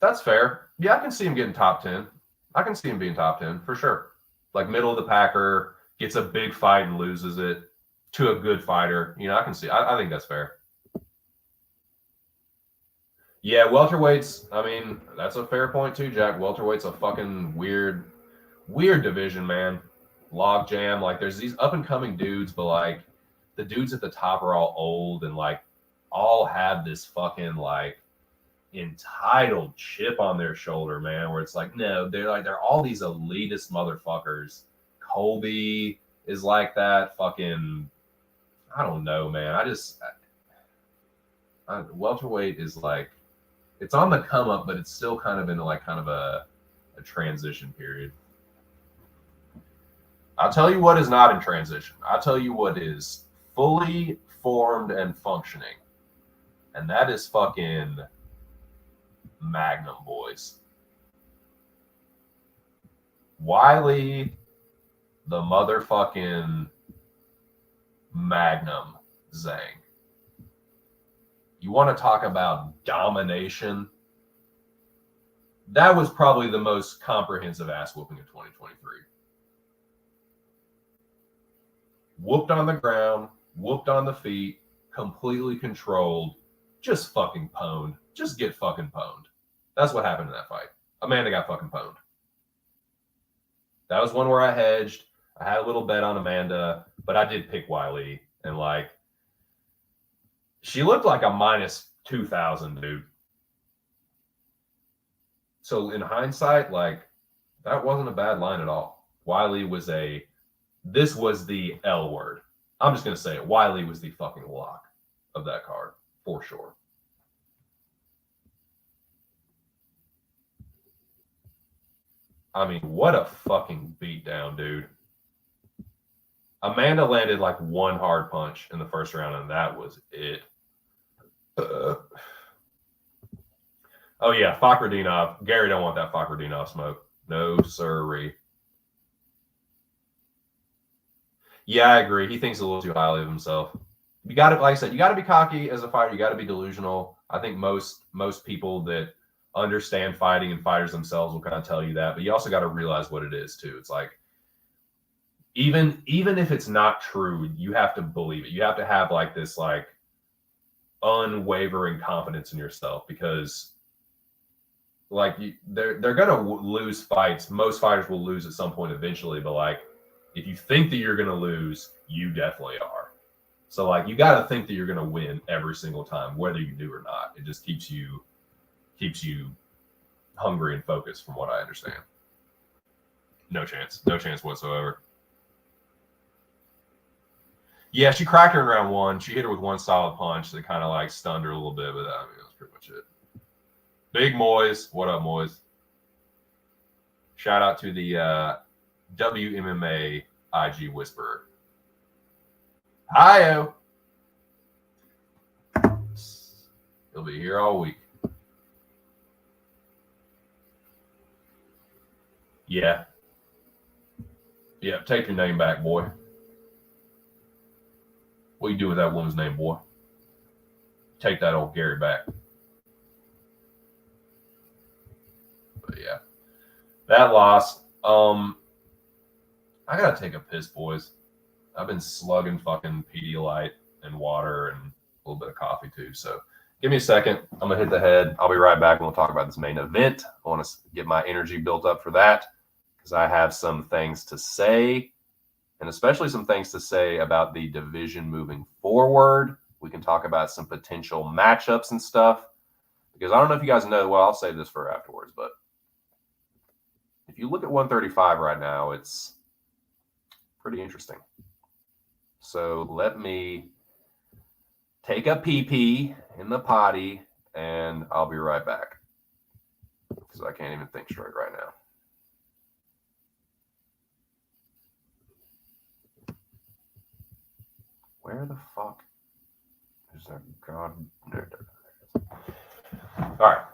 That's fair. Yeah, I can see him getting top 10. I can see him being top 10 for sure. Like, middle of the packer, gets a big fight and loses it to a good fighter. I can see. I think that's fair. Yeah, welterweights. I mean, that's a fair point too, Jack. Welterweight's a fucking weird division, man. Log jam. Like, there's these up and coming dudes, but like the dudes at the top are all old and like all have this fucking like entitled chip on their shoulder, man, where it's like, no, they're all these elitist motherfuckers. Colby is like that. Fucking, I don't know, man. Welterweight is like, it's on the come up, but it's still kind of in like kind of a transition period. I'll tell you what is not in transition. I'll tell you what is fully formed and functioning. And that is fucking Magnum, boys. Wiley, the motherfucking Magnum Zhang. You want to talk about domination? That was probably the most comprehensive ass whooping of 2023. Whooped on the ground, whooped on the feet, completely controlled, just fucking pwned. Just get fucking pwned. That's what happened in that fight. Amanda got fucking pwned. That was one where I hedged. I had a little bet on Amanda, but I did pick Wiley. And like, she looked like a minus 2,000, dude. So in hindsight, like, that wasn't a bad line at all. Wiley was this was the L word. I'm just going to say it. Wiley was the fucking lock of that card, for sure. I mean, what a fucking beatdown, dude. Amanda landed like one hard punch in the first round, and that was it. Oh, yeah, Fakhretdinov. Gary don't want that Fakhretdinov smoke. No, sirree. Yeah, I agree. He thinks a little too highly of himself. You got to, like I said, you got to be cocky as a fighter. You got to be delusional. I think most people that understand fighting and fighters themselves will kind of tell you that. But you also got to realize what it is too. It's like even if it's not true, you have to believe it. You have to have like this like unwavering confidence in yourself, because like they're gonna lose fights. Most fighters will lose at some point eventually, but like if you think that you're gonna lose, you definitely are. So like you got to think that you're gonna win every single time, whether you do or not. It just keeps you hungry and focused, from what I understand. No chance whatsoever. Yeah, she cracked her in round one. She hit her with one solid punch that kind of like stunned her a little bit, but I mean, that was pretty much it. Big Moyes, what up, Moyes? Shout out to the WMMA IG Whisperer. Hi-yo. He'll be here all week. Yeah. Yeah, take your name back, boy. What do you do with that woman's name, boy? Take that old Gary back. But yeah, that loss. I gotta take a piss, boys. I've been slugging fucking Pedialyte and water and a little bit of coffee too. So give me a second. I'm gonna hit the head. I'll be right back and we'll talk about this main event. I want to get my energy built up for that because I have some things to say, and especially some things to say about the division moving forward. We can talk about some potential matchups and stuff, because I don't know if you guys know. Well, I'll save this for afterwards, but if you look at 135 right now, it's pretty interesting. So let me take a pee in the potty, and I'll be right back because I can't even think straight right now. Where the fuck is that? God. All right.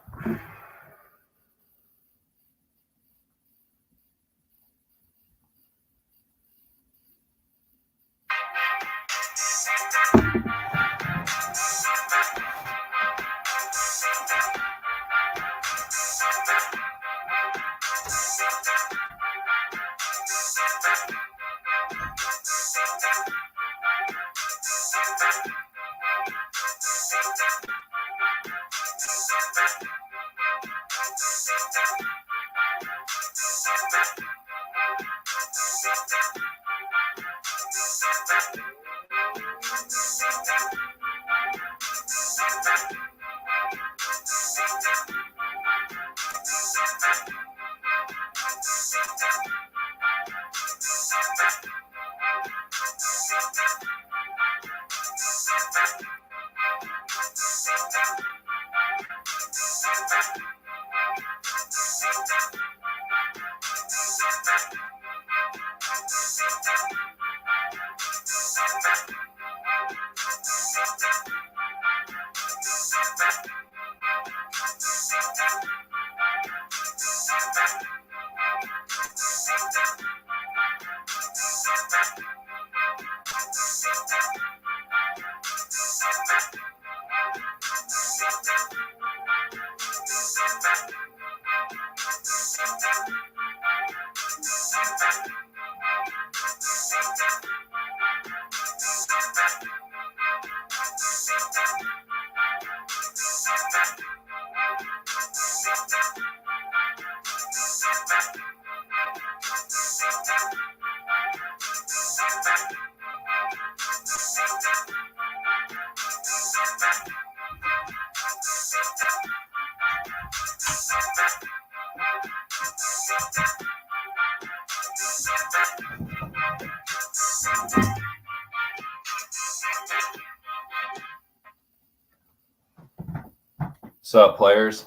Sup, players?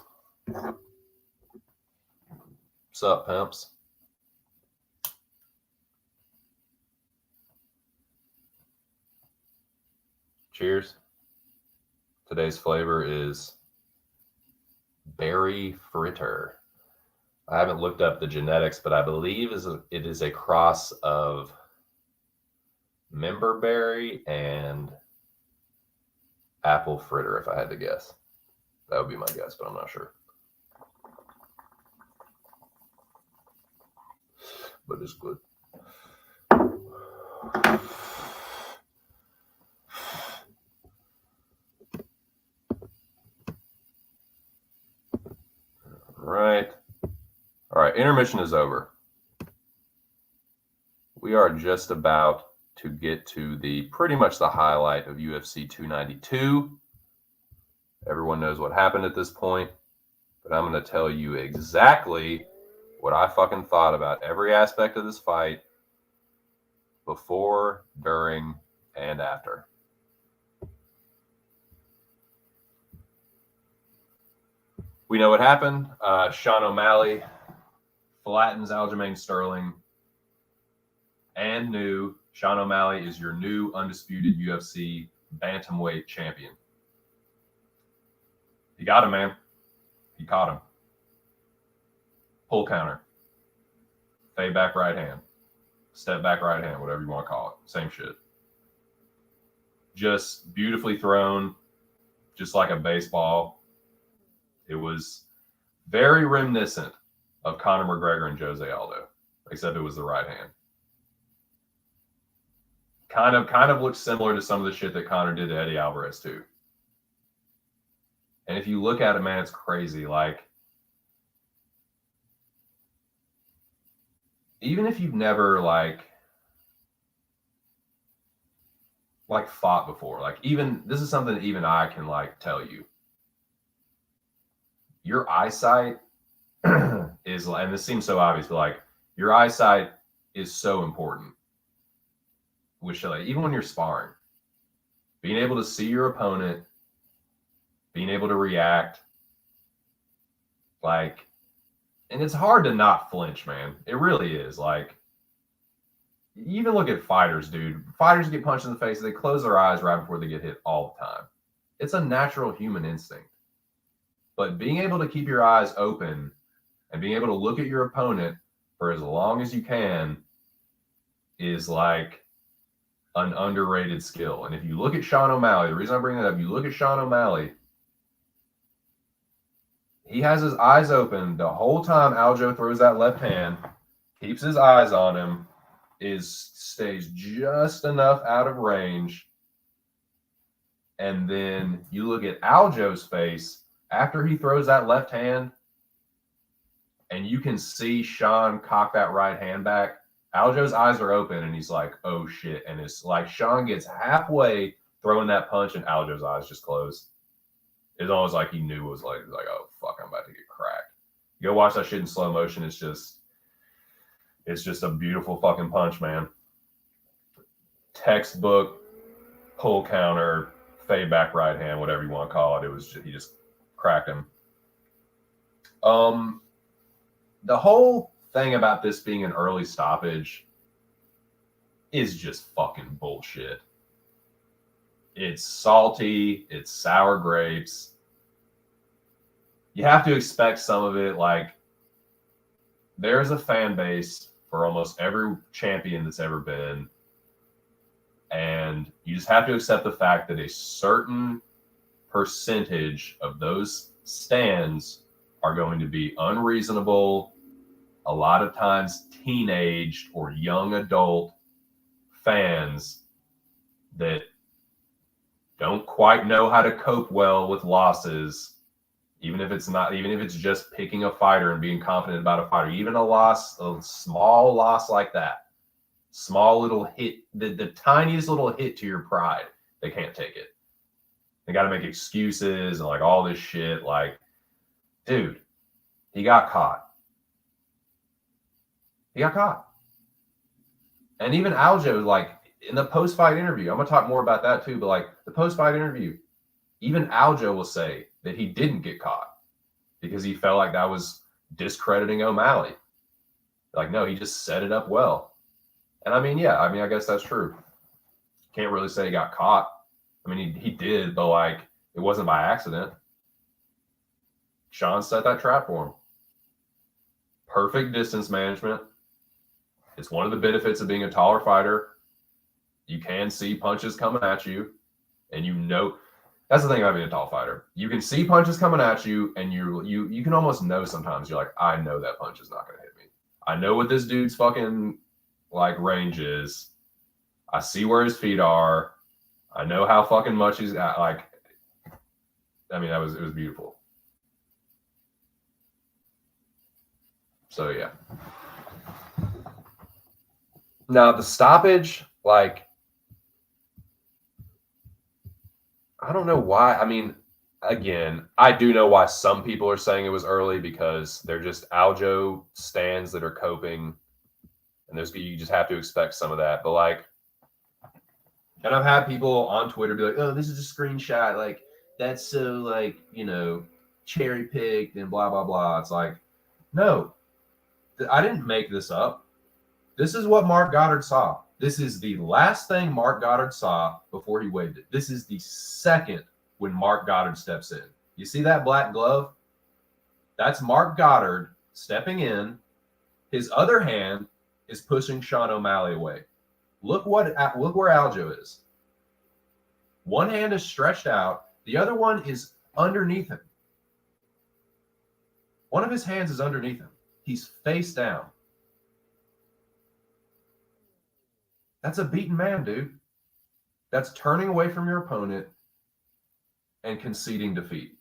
Sup, pimps? Cheers. Today's flavor is berry fritter. I haven't looked up the genetics, but I believe it is a cross of memberberry and apple fritter, if I had to guess. That would be my guess, but I'm not sure. But it's good. All right, intermission is over. We are just about to get to pretty much the highlight of UFC 292. Everyone knows what happened at this point, but I'm going to tell you exactly what I fucking thought about every aspect of this fight before, during, and after. We know what happened. Sean O'Malley flattens Aljamain Sterling. And new, Sean O'Malley is your new undisputed UFC bantamweight champion. He got him, man. He caught him. Pull counter. Fade back right hand. Step back right hand, whatever you want to call it. Same shit. Just beautifully thrown, just like a baseball. It was very reminiscent of Conor McGregor and Jose Aldo, except it was the right hand. Kind of looks similar to some of the shit that Conor did to Eddie Alvarez too. And if you look at it, man, it's crazy. Like, even if you've never like fought before, like, even this is something that even I can like tell you. Your eyesight is, and this seems so obvious, but like your eyesight is so important. Which, like, even when you're sparring, being able to see your opponent, being able to react, like, and it's hard to not flinch, man. It really is. Like, you even look at fighters, dude. Fighters get punched in the face, they close their eyes right before they get hit all the time. It's a natural human instinct. But being able to keep your eyes open and being able to look at your opponent for as long as you can is like an underrated skill. And if you look at Sean O'Malley, the reason I bring that up, you look at Sean O'Malley, he has his eyes open the whole time Aljo throws that left hand, keeps his eyes on him, stays just enough out of range. And then you look at Aljo's face after he throws that left hand, and you can see Sean cock that right hand back. Aljo's eyes are open, and he's like, oh, shit. And it's like Sean gets halfway throwing that punch, and Aljo's eyes just close. It's almost like he knew it was like, oh, fuck, I'm about to get cracked. Go watch that shit in slow motion. It's just a beautiful fucking punch, man. Textbook, pull counter, fade back right hand, whatever you want to call it. It was just, he just cracked him. The whole thing about this being an early stoppage is just fucking bullshit. It's salty. It's sour grapes. You have to expect some of it. Like, there's a fan base for almost every champion that's ever been. And you just have to accept the fact that a certain percentage of those stands are going to be unreasonable, a lot of times teenaged or young adult fans that don't quite know how to cope well with losses, even if it's just picking a fighter and being confident about a fighter. Even a small loss like that, small little hit, the tiniest little hit to your pride, they can't take it. They got to make excuses and like all this shit. Like, dude, he got caught. He got caught. And even Aljo, like, in the post-fight interview, I'm going to talk more about that too, but like the post-fight interview, Even Aljo will say that he didn't get caught because he felt like that was discrediting O'Malley. Like, no, he just set it up well. And I mean, yeah, I guess that's true. Can't really say he got caught. I mean, he did, but like, it wasn't by accident. Sean set that trap for him. Perfect distance management. It's one of the benefits of being a taller fighter. You can see punches coming at you, and you know that's the thing about being a tall fighter. You can see punches coming at you, and you can almost know sometimes. You're like, I know that punch is not going to hit me. I know what this dude's fucking like range is. I see where his feet are. I know how fucking much he's got. Like, I mean, it was beautiful. So yeah. Now the stoppage, like, I don't know why. I mean, again, I do know why some people are saying it was early because they're just Aljo stands that are coping, and you just have to expect some of that. But like, and I've had people on Twitter be like, "Oh, this is a screenshot. Like, that's so like cherry picked and blah blah blah." It's like, no, I didn't make this up. This is what Mark Goddard saw. This is the last thing Mark Goddard saw before he waved it. This is the second when Mark Goddard steps in. You see that black glove? That's Mark Goddard stepping in. His other hand is pushing Sean O'Malley away. Look where Aljo is. One hand is stretched out. The other one is underneath him. One of his hands is underneath him. He's face down. That's a beaten man, dude. That's turning away from your opponent and conceding defeat.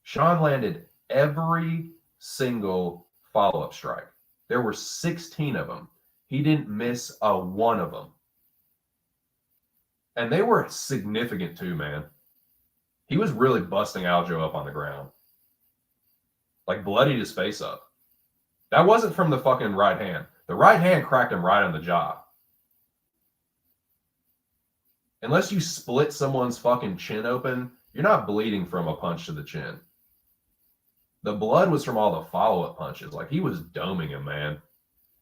Sean landed every single follow-up strike. There were 16 of them. He didn't miss a one of them. And they were significant too, man. He was really busting Aljo up on the ground. Like, bloodied his face up. That wasn't from the fucking right hand. The right hand cracked him right on the jaw. Unless you split someone's fucking chin open, you're not bleeding from a punch to the chin. The blood was from all the follow-up punches. Like, he was doming him, man.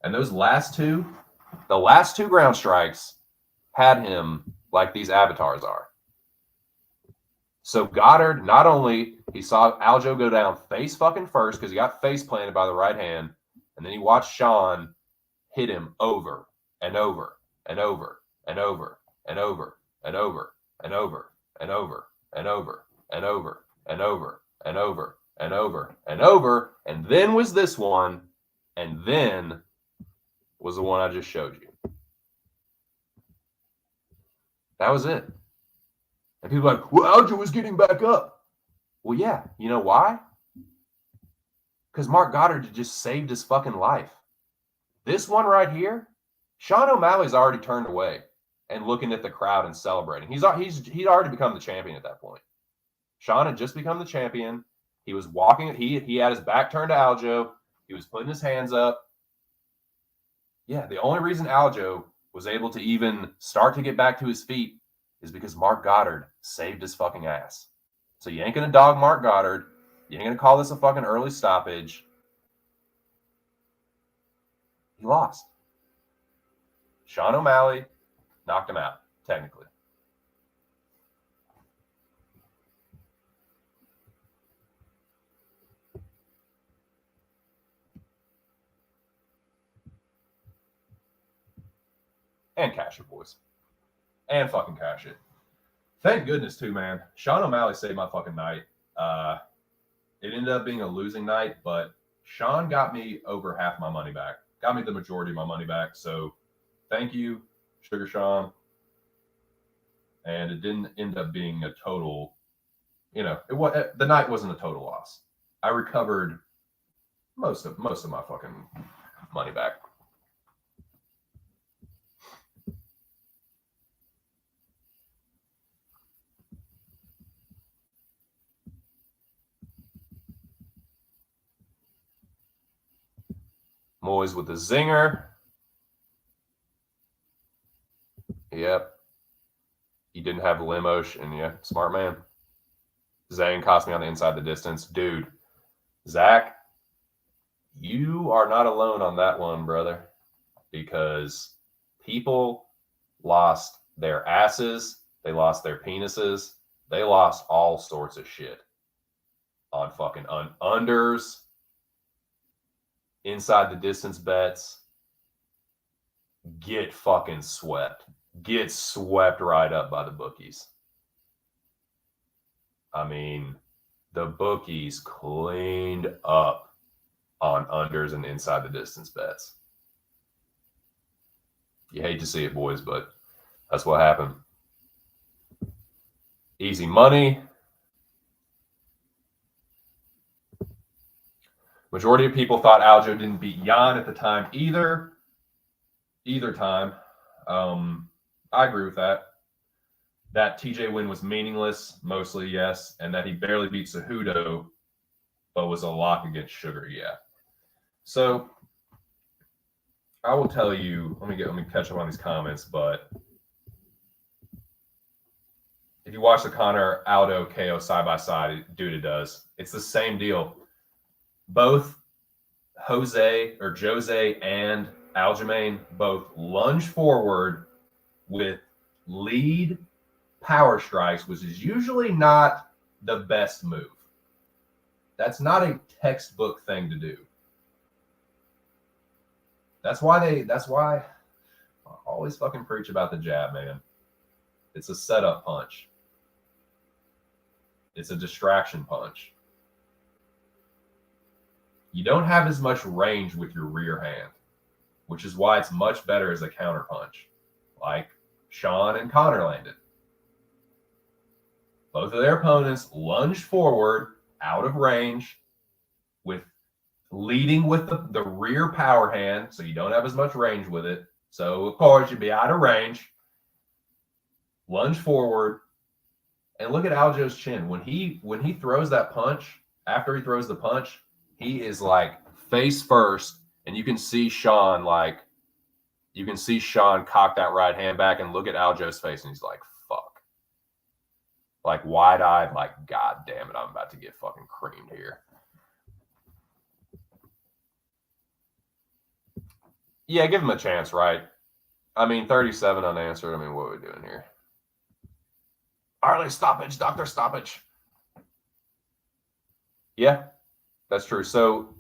And those last two ground strikes had him like these avatars are. So Goddard, not only he saw Aljo go down face fucking first because he got face planted by the right hand, and then he watched Sean hit him over and over and over and over and over and over and over and over and over and over and over and over and over and over, and then was this one, and then was the one I just showed you. That was it. And people are like, well, Aljo was getting back up. Well, yeah. You know why? Because Mark Goddard just saved his fucking life. This one right here, Sean O'Malley's already turned away and looking at the crowd and celebrating. He'd already become the champion at that point. Sean had just become the champion. He was walking. He had his back turned to Aljo. He was putting his hands up. Yeah, the only reason Aljo was able to even start to get back to his feet is because Mark Goddard saved his fucking ass. So you ain't going to dog Mark Goddard. You ain't going to call this a fucking early stoppage. He lost. Sean O'Malley knocked him out, technically. And cash it, boys. And fucking cash it. Thank goodness, too, man. Sean O'Malley saved my fucking night. It ended up being a losing night, but Sean got me over half my money back. Got me the majority of my money back. So thank you, Sugar Sean. And it didn't end up being a total, the night wasn't a total loss. I recovered most of my fucking money back. Moyes with the zinger. Yep. You didn't have Limosh, and yeah, smart man. Zane cost me on the inside the distance. Dude, Zach, you are not alone on that one, brother, because people lost their asses, they lost their penises, they lost all sorts of shit on fucking unders, inside the distance bets. Get fucking swept. Get swept right up by the bookies. I mean, the bookies cleaned up on unders and inside the distance bets. You hate to see it, boys, but that's what happened. Easy money. Majority of people thought Aljo didn't beat Jan at the time either time. I agree with that. That TJ win was meaningless, mostly, yes, and that he barely beat Cejudo, but was a lock against Sugar, yeah. So I will tell you, let me catch up on these comments, but if you watch the Conor Aldo KO side by side, dude, it does. It's the same deal. Both Jose and Aljamain both lunge forward with lead power strikes, which is usually not the best move. That's not a textbook thing to do. That's why I always fucking preach about the jab, man. It's a setup punch. It's a distraction punch. You don't have as much range with your rear hand, which is why it's much better as a counter punch, like Sean and Conor landed. Both of their opponents lunged forward out of range with leading with the rear power hand, so you don't have as much range with it. So, of course, you'd be out of range. Lunge forward. And look at Aljo's chin. When he throws that punch, after he throws the punch, he is like face first, and you can see Sean cock that right hand back and look at Aljo's face, and he's like, fuck. Like wide-eyed, like, God damn it, I'm about to get fucking creamed here. Yeah, give him a chance, right? I mean, 37 unanswered. I mean, what are we doing here? Arley stoppage, doctor stoppage. Yeah, that's true. So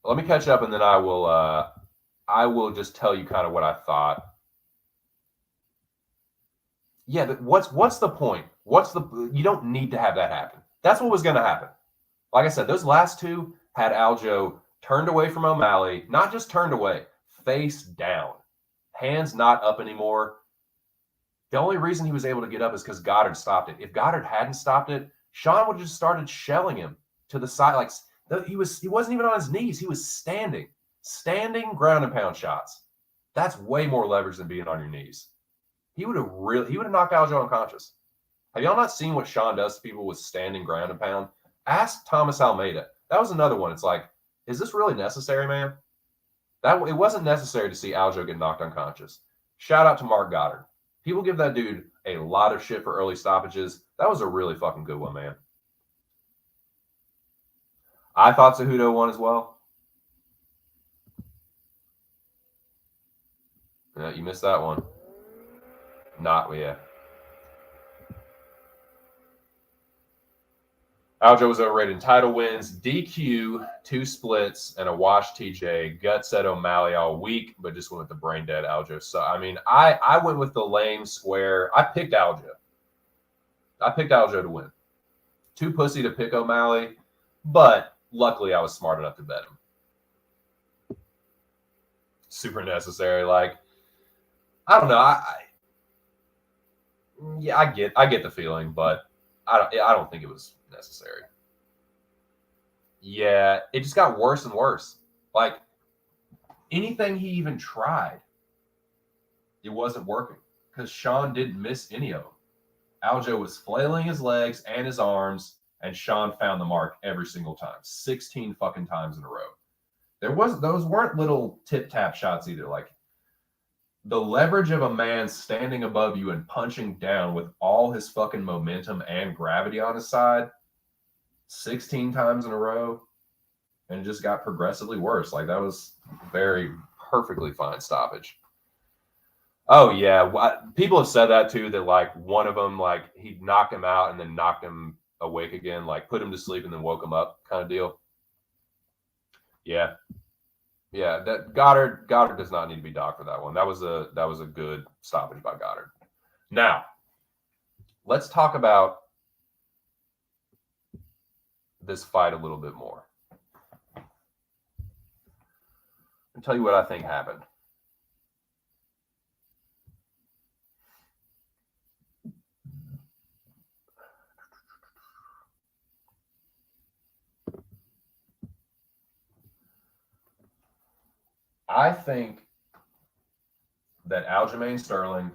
let me catch up, and then I will just tell you kind of what I thought. Yeah, but what's the point? You don't need to have that happen. That's what was going to happen. Like I said, those last two had Aljo turned away from O'Malley, not just turned away, face down, hands not up anymore. The only reason he was able to get up is because Goddard stopped it. If Goddard hadn't stopped it, Sean would have just started shelling him to the side. Like he wasn't even on his knees. He was standing ground and pound shots. That's way more leverage than being on your knees. He would have knocked Aljo unconscious. Have y'all not seen what Sean does to people with standing ground and pound? Ask Thomas Almeida. That was another one. It's like, is this really necessary, man? It wasn't necessary to see Aljo get knocked unconscious. Shout out to Mark Goddard. People give that dude a lot of shit for early stoppages. That was a really fucking good one, man. I thought Cejudo won as well. Yeah, you missed that one. Yeah. Aljo was overrated in title wins, DQ, 2 splits, and a wash TJ. Gut said O'Malley all week, but just went with the brain dead Aljo. So, I mean, I went with the lame square. I picked Aljo. to win. Too pussy to pick O'Malley, but luckily I was smart enough to bet him. Super necessary. Like, I don't know. I get the feeling, but I don't think it was necessary. Yeah, it just got worse and worse. Like anything he even tried, it wasn't working because Sean didn't miss any of them. Aljo was flailing his legs and his arms, and Sean found the mark every single time, 16 fucking times in a row. Those weren't little tip tap shots either. Like the leverage of a man standing above you and punching down with all his fucking momentum and gravity on his side 16 times in a row, and it just got progressively worse. Like, that was very perfectly fine stoppage. Oh yeah, people have said that too, that like one of them, like he knocked him out and then knocked him awake again, like put him to sleep and then woke him up kind of deal. Yeah. Yeah, that Goddard does not need to be docked for that one. That was a good stoppage by Goddard. Now, let's talk about this fight a little bit more. I'll tell you what I think happened. I think that Aljamain Sterling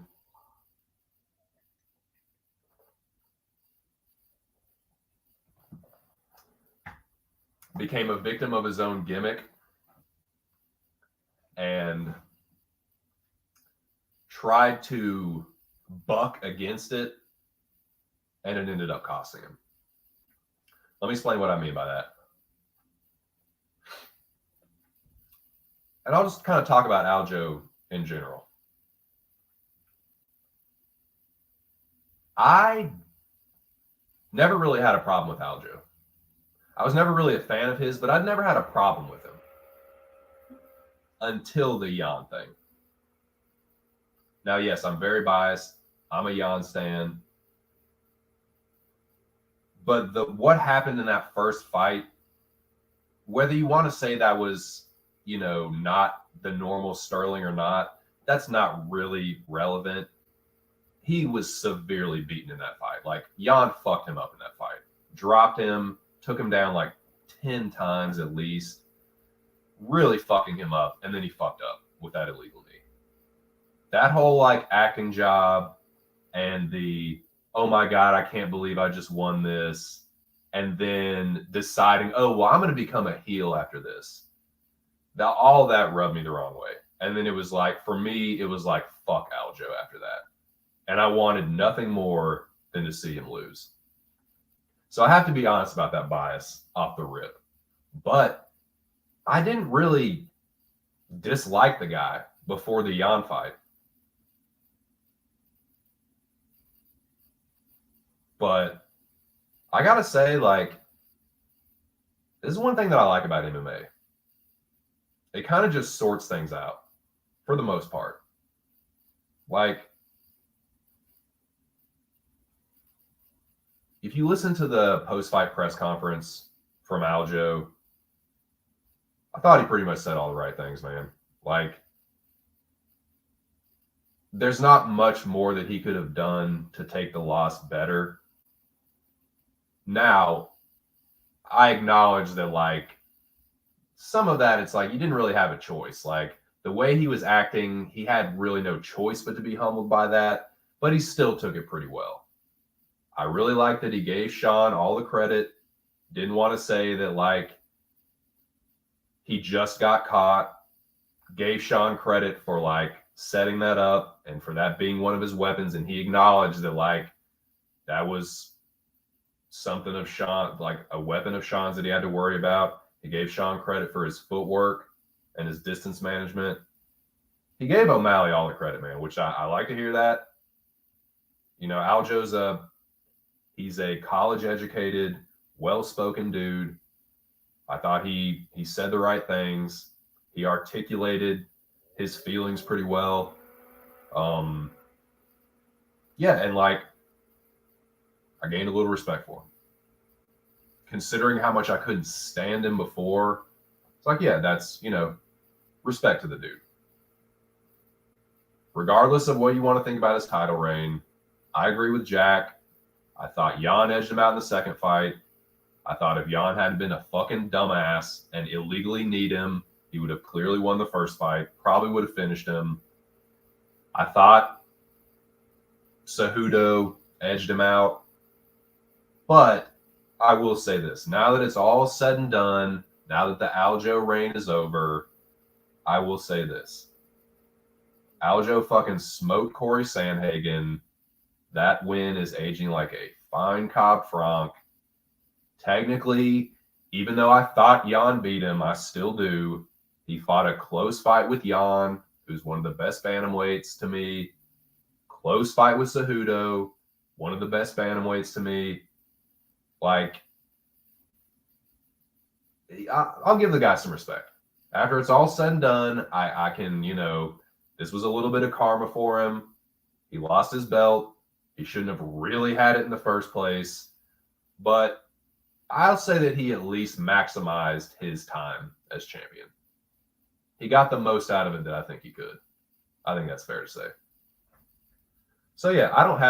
became a victim of his own gimmick and tried to buck against it, and it ended up costing him. Let me explain what I mean by that. And I'll just kind of talk about Aljo in general. I never really had a problem with Aljo. I was never really a fan of his, but I'd never had a problem with him until the Jan thing. Now, yes, I'm very biased. I'm a Jan stan. But what happened in that first fight, whether you want to say that was, not the normal Sterling or not, that's not really relevant. He was severely beaten in that fight. Like, Jan fucked him up in that fight. Dropped him, took him down like 10 times at least. Really fucking him up, and then he fucked up with that illegal knee. That whole like acting job and the, oh my God, I can't believe I just won this, and then deciding, oh, well, I'm going to become a heel after this. Now, all that rubbed me the wrong way. And then it was like, for me, it was like, fuck Aljo after that. And I wanted nothing more than to see him lose. So I have to be honest about that bias off the rip. But I didn't really dislike the guy before the Jan fight. But I got to say, like, this is one thing that I like about MMA. It kind of just sorts things out for the most part. Like, if you listen to the post-fight press conference from Aljo, I thought he pretty much said all the right things, man. Like, there's not much more that he could have done to take the loss better. Now, I acknowledge that, like, some of that, it's like you didn't really have a choice. Like, the way he was acting, he had really no choice but to be humbled by that, but he still took it pretty well. I really like that he gave Sean all the credit. Didn't want to say that, like, he just got caught. Gave Sean credit for, like, setting that up and for that being one of his weapons. And he acknowledged that, like, that was something of Sean, like a weapon of Sean's that he had to worry about. He gave Sean credit for his footwork and his distance management. He gave O'Malley all the credit, man, which I like to hear that. Aljo's he's a college-educated, well-spoken dude. I thought he said the right things. He articulated his feelings pretty well. Yeah, and like, I gained a little respect for him. Considering how much I couldn't stand him before, it's like, yeah, that's, respect to the dude. Regardless of what you want to think about his title reign, I agree with Jack. I thought Jan edged him out in the second fight. I thought if Jan hadn't been a fucking dumbass and illegally kneed him, he would have clearly won the first fight, probably would have finished him. I thought Cejudo edged him out. But I will say this. Now that it's all said and done, now that the Aljo reign is over, I will say this. Aljo fucking smoked Corey Sandhagen. That win is aging like a fine Cobb Franc. Technically, even though I thought Jan beat him, I still do. He fought a close fight with Jan, who's one of the best bantamweights to me. Close fight with Cejudo, one of the best bantamweights to me. Like, I'll give the guy some respect. After it's all said and done, I can, this was a little bit of karma for him. He lost his belt. He shouldn't have really had it in the first place. But I'll say that he at least maximized his time as champion. He got the most out of it that I think he could. I think that's fair to say. So, yeah, I don't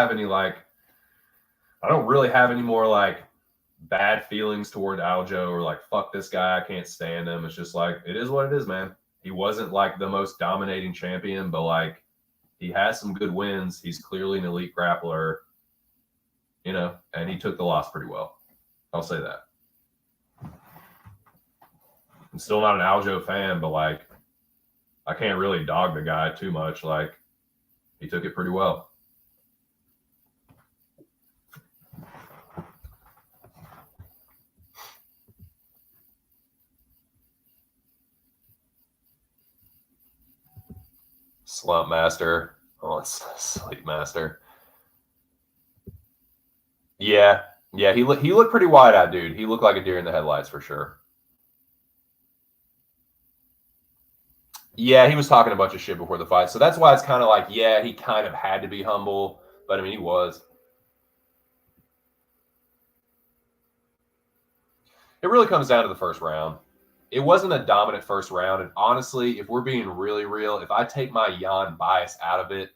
really have any more bad feelings toward Aljo or fuck this guy, I can't stand him. It's just it is what it is, man. He wasn't the most dominating champion, but he has some good wins. He's clearly an elite grappler, and he took the loss pretty well. I'll say that. I'm still not an Aljo fan, but I can't really dog the guy too much. He took it pretty well. Slump Master. Oh, it's Sleep Master. Yeah. Yeah, he looked pretty wide-eyed, dude. He looked like a deer in the headlights for sure. Yeah, he was talking a bunch of shit before the fight. So that's why it's kind of he kind of had to be humble. But, I mean, he was. It really comes down to the first round. It wasn't a dominant first round. And honestly, if we're being really real, if I take my Jan bias out of it,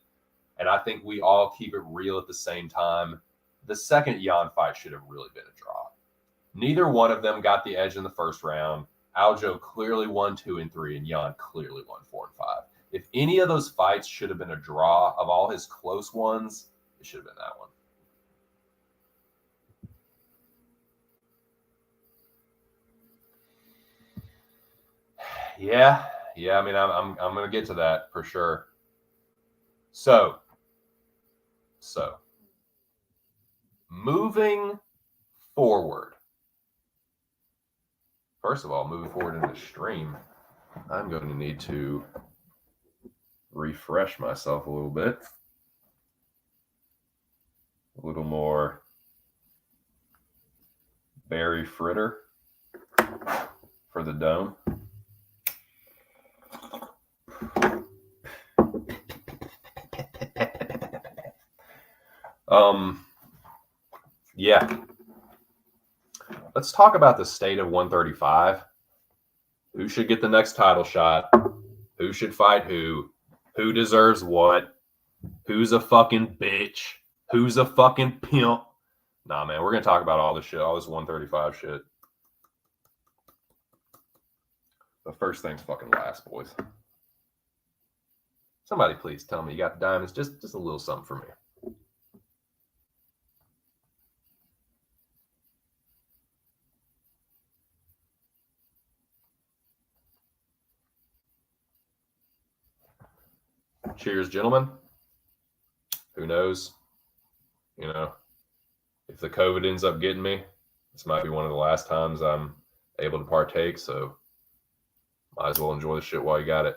and I think we all keep it real at the same time, the second Jan fight should have really been a draw. Neither one of them got the edge in the first round. Aljo clearly won 2 and 3, and Jan clearly won 4 and 5. If any of those fights should have been a draw of all his close ones, it should have been that one. Yeah. I mean, I'm going to get to that for sure. So moving forward. First of all, moving forward in the stream, I'm going to need to refresh myself a little bit. A little more berry fritter for the dome. Yeah. Let's talk about the state of 135. Who should get the next title shot? Who should fight who? Who deserves what? Who's a fucking bitch? Who's a fucking pimp? Nah, man, we're going to talk about all this shit, all this 135 shit. But first things fucking last, boys. Somebody please tell me you got the diamonds. Just a little something for me. Cheers, gentlemen. Who knows? If the COVID ends up getting me, this might be one of the last times I'm able to partake. So might as well enjoy the shit while you got it.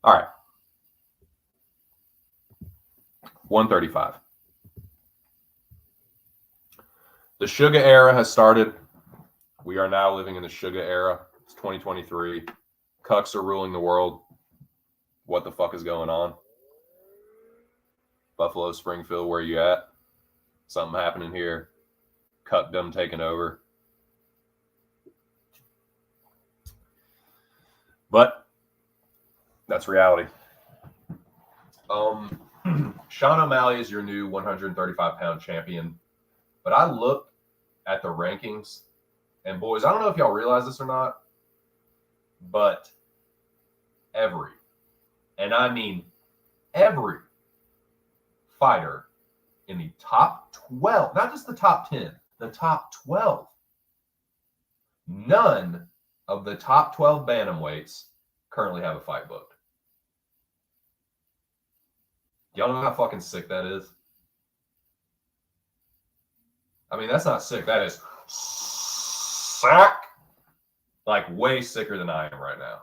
All right. 135. The Sugar era has started. We are now living in the Sugar era. It's 2023. Cucks are ruling the world. What the fuck is going on? Buffalo, Springfield, where you at? Something happening here. Cuckdom taking over. But that's reality. Sean O'Malley is your new 135-pound champion. But I looked at the rankings, and boys, I don't know if y'all realize this or not, but and I mean every fighter in the top 12, not just the top 10, the top 12. None of the top 12 bantamweights currently have a fight booked. Y'all know how fucking sick that is? I mean, that's not sick. That is sick. Like, way sicker than I am right now.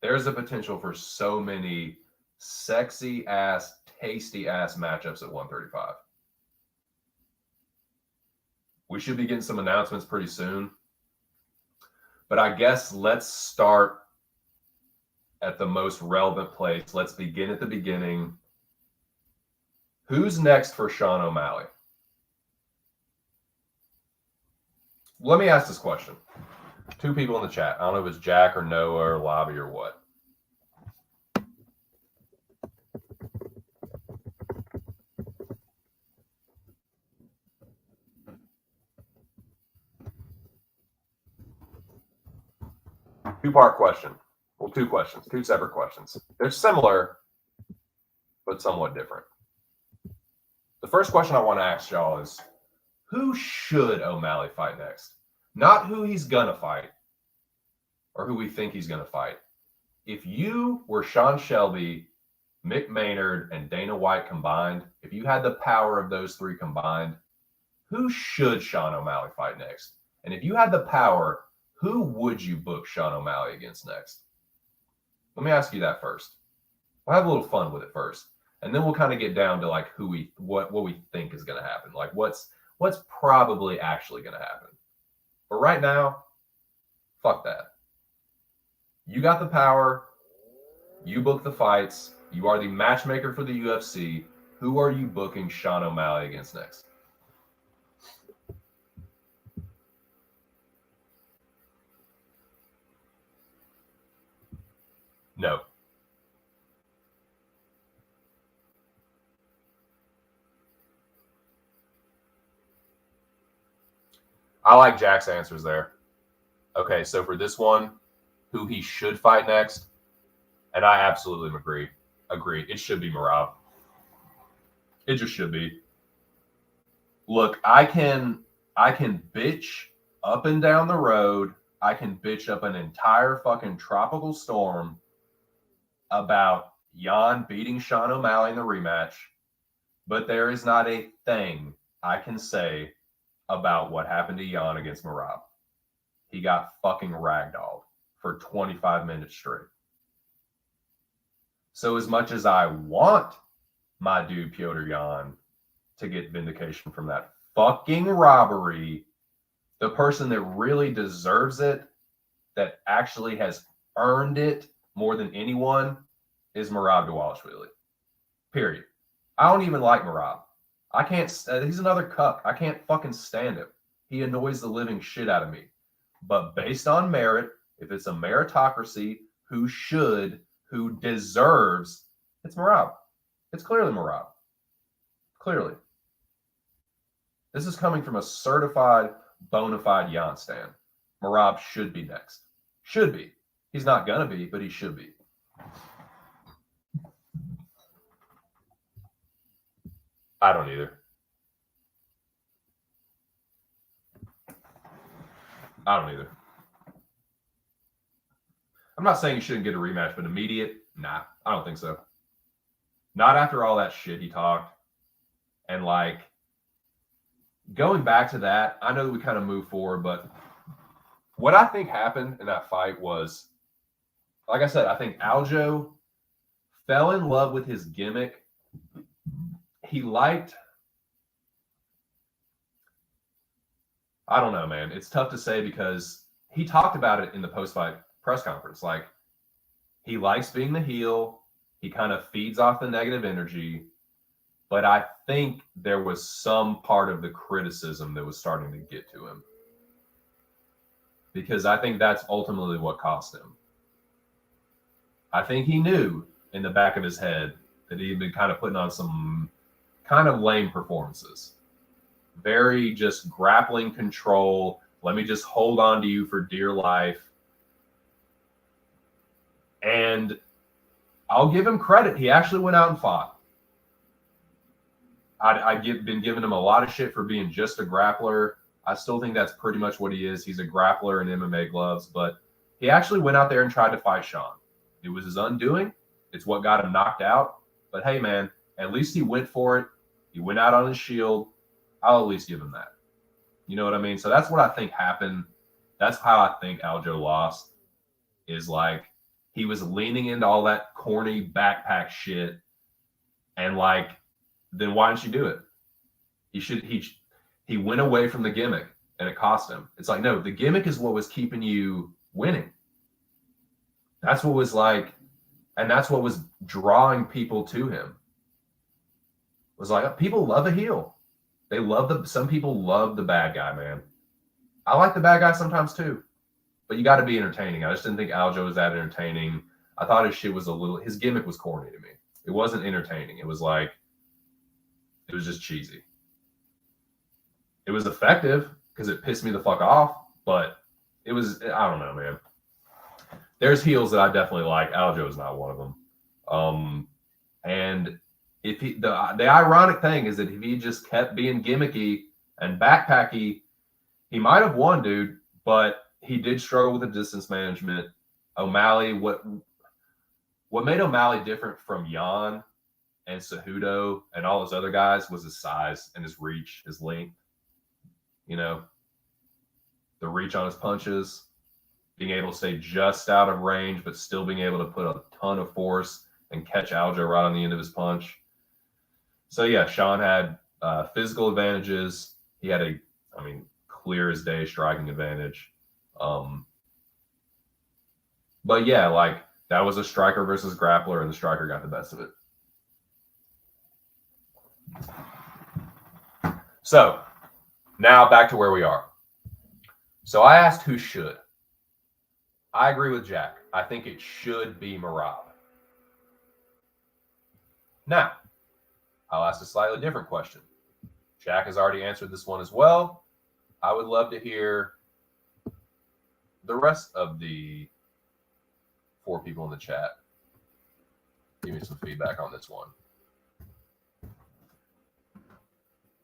There's a potential for so many sexy ass, tasty ass matchups at 135. We should be getting some announcements pretty soon. But I guess let's start at the most relevant place. Let's begin at the beginning. Who's next for Sean O'Malley? Let me ask this question. Two people in the chat. I don't know if it's Jack or Noah or Lobby or what. Two-part question. Well, two questions, two separate questions. They're similar, but somewhat different. The first question I want to ask y'all is, who should O'Malley fight next? Not who he's going to fight or who we think he's going to fight. If you were Sean Shelby, Mick Maynard, and Dana White combined, if you had the power of those three combined, who should Sean O'Malley fight next? And if you had the power, who would you book Sean O'Malley against next? Let me ask you that first. We'll have a little fun with it first. And then we'll kind of get down to like what we think is going to happen. Like what's probably actually going to happen. But right now, fuck that. You got the power. You book the fights. You are the matchmaker for the UFC. Who are you booking Sean O'Malley against next? No. I like Jack's answers there. Okay, so for this one, who he should fight next, and I absolutely agree. It should be Merab. It just should be. Look, I can bitch up and down the road. I can bitch up an entire fucking tropical storm about Jan beating Sean O'Malley in the rematch, but there is not a thing I can say about what happened to Jan against Merab. He got fucking ragdolled for 25 minutes straight. So as much as I want my dude Petr Yan to get vindication from that fucking robbery, the person that really deserves it, that actually has earned it more than anyone, is Merab Dvalishvili. Period. I don't even like Merab. I can't. He's another cuck. I can't fucking stand him. He annoys the living shit out of me. But based on merit, if it's a meritocracy, who deserves, it's Merab. It's clearly Merab. Clearly. This is coming from a certified, bona fide Jan stan. Merab should be next. Should be. He's not going to be, but he should be. I don't either. I'm not saying he shouldn't get a rematch, but immediate? Nah, I don't think so. Not after all that shit he talked. And like, going back to that, I know that we kind of moved forward, but what I think happened in that fight was, like I said, I think Aljo fell in love with his gimmick. He liked, I don't know, man. It's tough to say because he talked about it in the post-fight press conference. Like, he likes being the heel. He kind of feeds off the negative energy. But I think there was some part of the criticism that was starting to get to him. Because I think that's ultimately what cost him. I think he knew in the back of his head that he had been kind of putting on some kind of lame performances. Very just grappling control. Let me just hold on to you for dear life. And I'll give him credit. He actually went out and fought. been giving him a lot of shit for being just a grappler. I still think that's pretty much what he is. He's a grappler in MMA gloves, but he actually went out there and tried to fight Sean. It was his undoing. It's what got him knocked out. But hey, man, at least he went for it. He went out on his shield. I'll at least give him that. You know what I mean? So that's what I think happened. That's how I think Aljo lost, is like he was leaning into all that corny backpack shit. And like, then why didn't you do it? He went away from the gimmick and it cost him. It's like, no, the gimmick is what was keeping you winning. That's what was like, and that's what was drawing people to him. It was like, people love a heel. Some people love the bad guy, man. I like the bad guy sometimes too, but you got to be entertaining. I just didn't think Aljo was that entertaining. I thought his shit was his gimmick was corny to me. It wasn't entertaining. It was just cheesy. It was effective because it pissed me the fuck off, but I don't know, man. There's heels that I definitely like. Aljo is not one of them. And if the ironic thing is that if he just kept being gimmicky and backpacky, he might have won, dude, but he did struggle with the distance management. O'Malley, what made O'Malley different from Jan and Cejudo and all those other guys was his size and his reach, his length. You know, the reach on his punches, being able to stay just out of range, but still being able to put a ton of force and catch Aljo right on the end of his punch. So yeah, Sean had physical advantages. He had clear as day striking advantage. But yeah, like that was a striker versus grappler, and the striker got the best of it. So now back to where we are. So I asked who should. I agree with Jack. I think it should be Merab. Now, I'll ask a slightly different question. Jack has already answered this one as well. I would love to hear the rest of the 4 people in the chat give me some feedback on this one.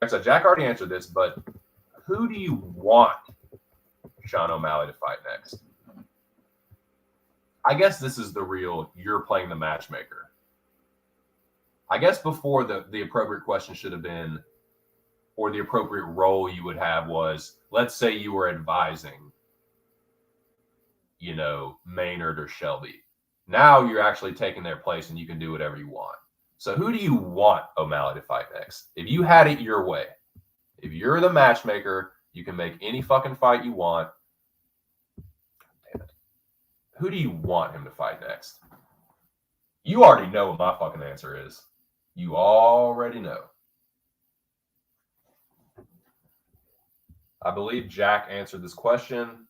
So Jack already answered this, but who do you want Sean O'Malley to fight next? I guess this is the real, you're playing the matchmaker. I guess before the appropriate question should have been, or the appropriate role you would have was, let's say you were advising, Maynard or Shelby. Now you're actually taking their place and you can do whatever you want. So who do you want O'Malley to fight next? If you had it your way, if you're the matchmaker, you can make any fucking fight you want. Damn it. Who do you want him to fight next? You already know what my fucking answer is. You already know. I believe Jack answered this question.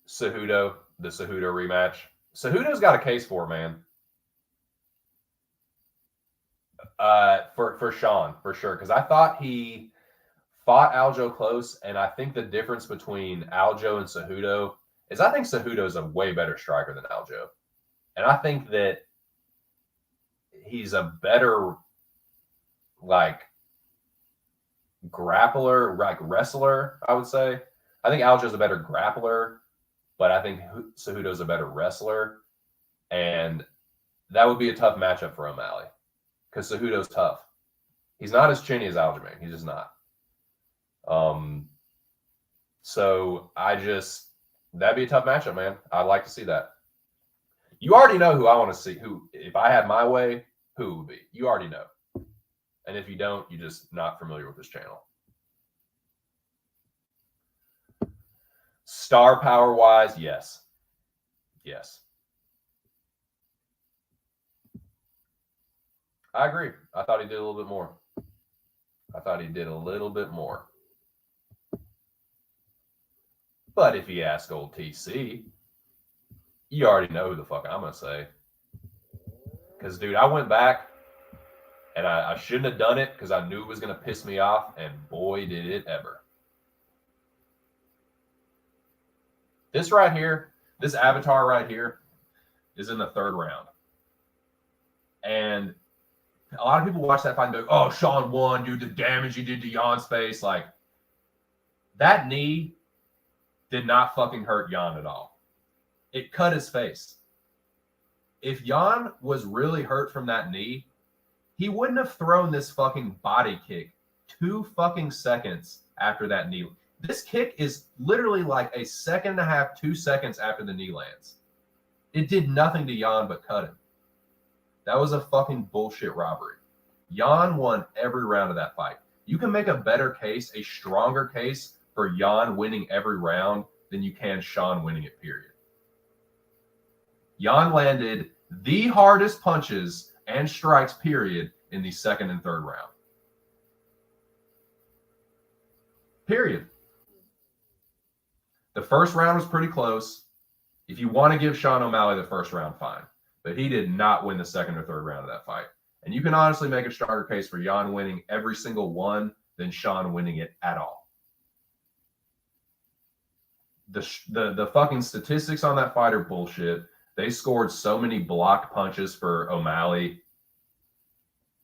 Cejudo, the Cejudo rematch. Cejudo's got a case for it, man. For Sean, for sure. Because I thought he fought Aljo close, and I think the difference between Aljo and Cejudo is I think Cejudo is a way better striker than Aljo. And I think that he's a better, grappler, wrestler, I would say. I think Aljo's a better grappler, but I think Cejudo's a better wrestler. And that would be a tough matchup for O'Malley because Cejudo's tough. He's not as chinny as Aljamain. He's just not. So that'd be a tough matchup, man. I'd like to see that. You already know who I want to see. Who, if I had my way, who it would be. You already know. And if you don't, you're just not familiar with this channel. Star power wise, yes. Yes. I agree. I thought he did a little bit more. But if you ask old TC, you already know who the fuck I'm going to say. Because, dude, I went back and I shouldn't have done it because I knew it was going to piss me off. And boy, did it ever. This right here, this avatar right here is in the 3rd round. And a lot of people watch that fight and go, oh, Sean won, dude, the damage he did to Jan's face. Like, that knee did not fucking hurt Jan at all. It cut his face. If Jan was really hurt from that knee, he wouldn't have thrown this fucking body kick 2 fucking seconds after that knee. This kick is literally like a second and a half, 2 seconds after the knee lands. It did nothing to Jan but cut him. That was a fucking bullshit robbery. Jan won every round of that fight. You can make a better case, a stronger case for Jan winning every round than you can Sean winning it, period. Jan landed the hardest punches and strikes, period, in the second and third round. Period. The first round was pretty close. If you want to give Sean O'Malley the first round, fine. But he did not win the second or third round of that fight. And you can honestly make a stronger case for Jan winning every single one than Sean winning it at all. The fucking statistics on that fight are bullshit. They scored so many blocked punches for O'Malley.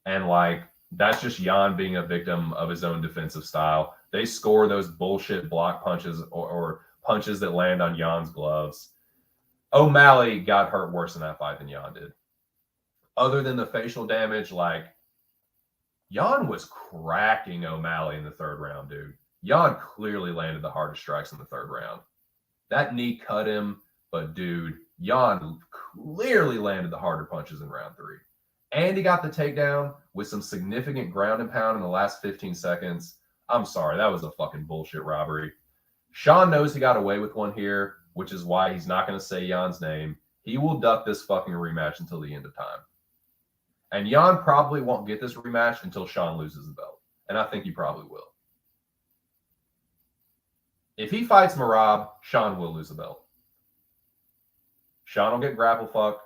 And, like, that's just Jan being a victim of his own defensive style. They score those bullshit block punches or punches that land on Jan's gloves. O'Malley got hurt worse in that fight than Jan did. Other than the facial damage, like, Jan was cracking O'Malley in the third round, dude. Jan clearly landed the hardest strikes in the third round. That knee cut him, but, dude, Jan clearly landed the harder punches in round 3. And he got the takedown with some significant ground and pound in the last 15 seconds. I'm sorry, that was a fucking bullshit robbery. Sean knows he got away with one here, which is why he's not going to say Jan's name. He will duck this fucking rematch until the end of time. And Jan probably won't get this rematch until Sean loses the belt. And I think he probably will. If he fights Merab, Sean will lose the belt. Sean will get grapple fucked,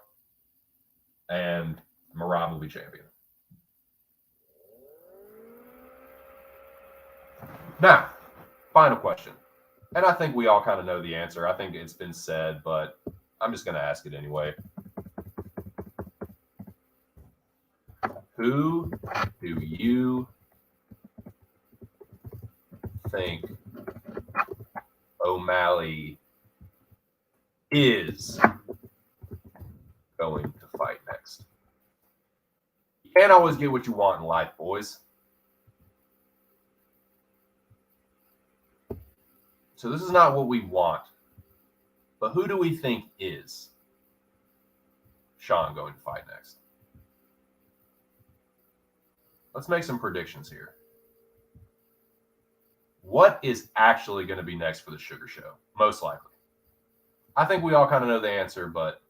and Merab will be champion. Now, final question. And I think we all kind of know the answer. I think it's been said, but I'm just going to ask it anyway. Who do you think O'Malley is going to fight next? You can't always get what you want in life, boys. So this is not what we want. But who do we think is Sean going to fight next? Let's make some predictions here. What is actually going to be next for the Sugar Show? Most likely. I think we all kind of know the answer, but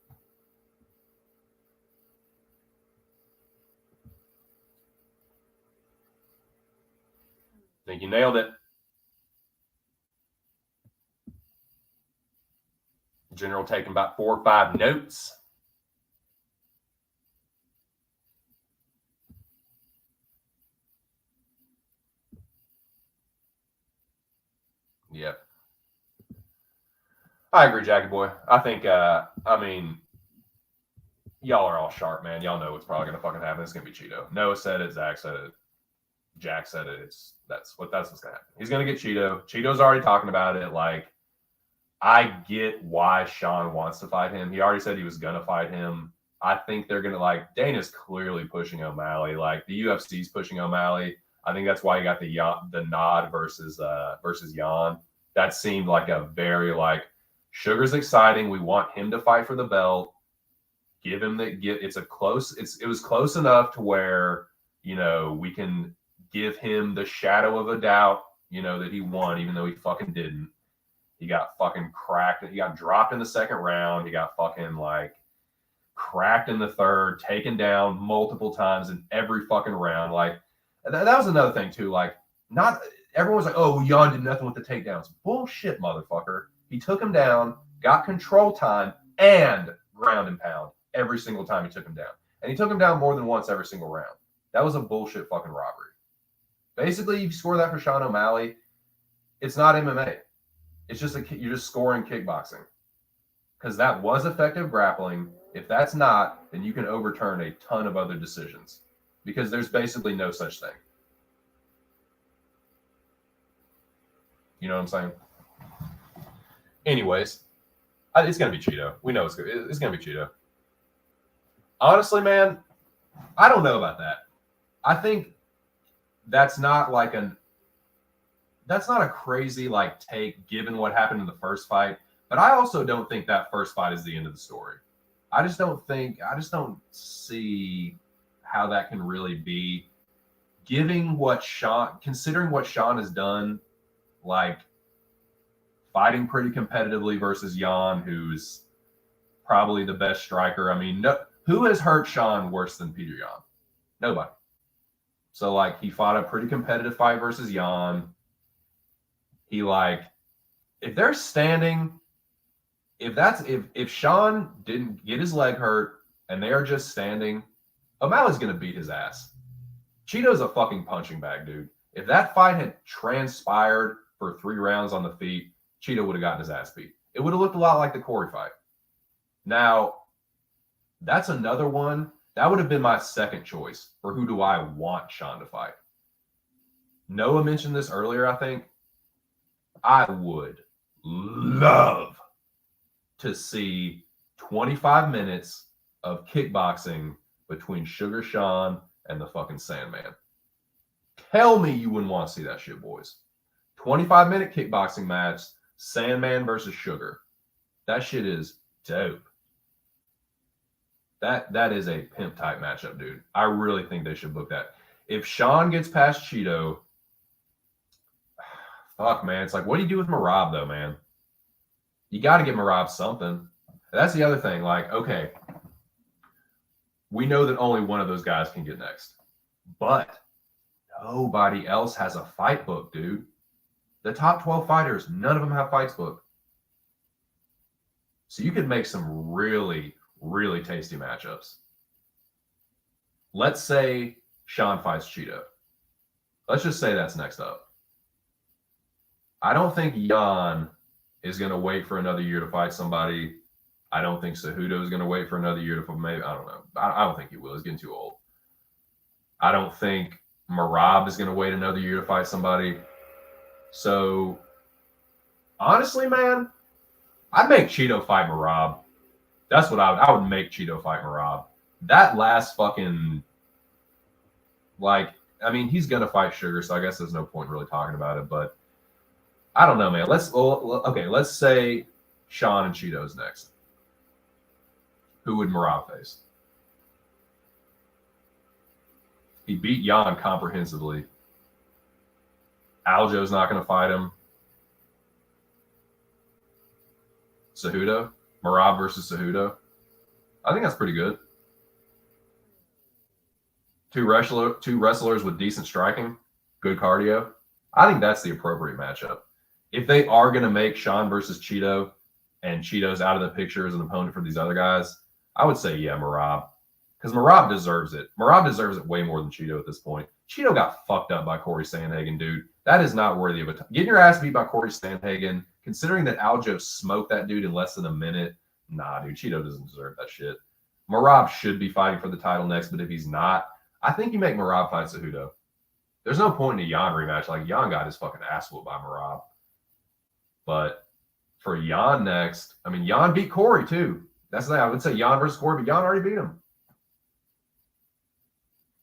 I think you nailed it. General taking about 4 or 5 notes. Yep. I agree, Jackie boy. I think, I mean, y'all are all sharp, man. Y'all know what's probably going to fucking happen. It's going to be Cheeto. Noah said it. Zach said it. Jack said it. That's what's going to happen. He's going to get Cheeto. Cheeto's already talking about it. Like, I get why Sean wants to fight him. He already said he was going to fight him. I think they're going to, like, Dana's clearly pushing O'Malley. Like, the UFC's pushing O'Malley. I think that's why he got the nod versus Jan. That seemed like a very, like, Sugar's exciting. We want him to fight for the belt. Give him it's it was close enough to where, you know, we can give him the shadow of a doubt, you know, that he won, even though he fucking didn't. He got fucking cracked. He got dropped in the second round. He got fucking, like, cracked in the third, taken down multiple times in every fucking round. Like, that was another thing, too. Like, not everyone's like, oh, Jan did nothing with the takedowns. Bullshit, motherfucker. He took him down, got control time, and ground and pound every single time he took him down. And he took him down more than once every single round. That was a bullshit fucking robbery. Basically, you score that for Sean O'Malley, it's not MMA. It's just you're just scoring kickboxing. Because that was effective grappling. If that's not, then you can overturn a ton of other decisions because there's basically no such thing. You know what I'm saying? Anyways, it's going to be Cheeto. We know it's going to be Cheeto. Honestly, man, I don't know about that. I think that's not a crazy like take given what happened in the first fight. But I also don't think that first fight is the end of the story. I just don't see how that can really be, considering what Sean has done, like fighting pretty competitively versus Jan, who's probably the best striker. I mean, who has hurt Sean worse than Peter Yan? Nobody. So like he fought a pretty competitive fight versus Jan. He if they're standing, if Sean didn't get his leg hurt and they are just standing, O'Malley's gonna beat his ass. Cheeto's a fucking punching bag, dude. If that fight had transpired for 3 rounds on the feet, Cheeto would have gotten his ass beat. It would have looked a lot like the Corey fight. Now, that's another one. That would have been my second choice for who do I want Sean to fight. Noah mentioned this earlier, I think. I would love to see 25 minutes of kickboxing between Sugar Sean and the fucking Sandman. Tell me you wouldn't want to see that shit, boys. 25-minute kickboxing match, Sandman versus Sugar. That shit is dope. That is a pimp type matchup, dude. I really think they should book that. If Sean gets past Cheeto, fuck, man. It's like, what do you do with Merab, though, man? You got to get Merab something. That's the other thing. Like, okay, we know that only one of those guys can get next. But nobody else has a fight book, dude. The top 12 fighters, none of them have fights booked. So you could make some really, really tasty matchups. Let's say Sean fights Cheeto. Let's just say that's next up. I don't think Jan is going to wait for another year to fight somebody. I don't think Cejudo is going to wait for another year to fight. Maybe, I don't know. I don't think he will. He's getting too old. I don't think Merab is going to wait another year to fight somebody. So, honestly, man, I'd make Cheeto fight Merab. That's what I would make Cheeto fight Merab. That last fucking, like, I mean, he's going to fight Sugar, so I guess there's no point really talking about it, but I don't know, man. Let's say Sean and Cheeto's next. Who would Merab face? He beat Jan comprehensively. Aljo's not going to fight him. Cejudo? Merab versus Cejudo? I think that's pretty good. Two wrestlers with decent striking, good cardio. I think that's the appropriate matchup. If they are going to make Sean versus Cheeto and Cheeto's out of the picture as an opponent for these other guys, I would say, yeah, Merab. Because Merab deserves it. Merab deserves it way more than Cheeto at this point. Cheeto got fucked up by Corey Sandhagen, dude. That is not worthy of it. Getting your ass beat by Corey Sandhagen, considering that Aljo smoked that dude in less than a minute, nah, dude, Cheeto doesn't deserve that shit. Merab should be fighting for the title next, but if he's not, I think you make Merab fight Cejudo. There's no point in a Jan rematch. Like, Jan got his fucking ass whooped by Merab. But for Jan next, I mean, Jan beat Corey, too. That's the thing. I would say Jan versus Corey, but Jan already beat him.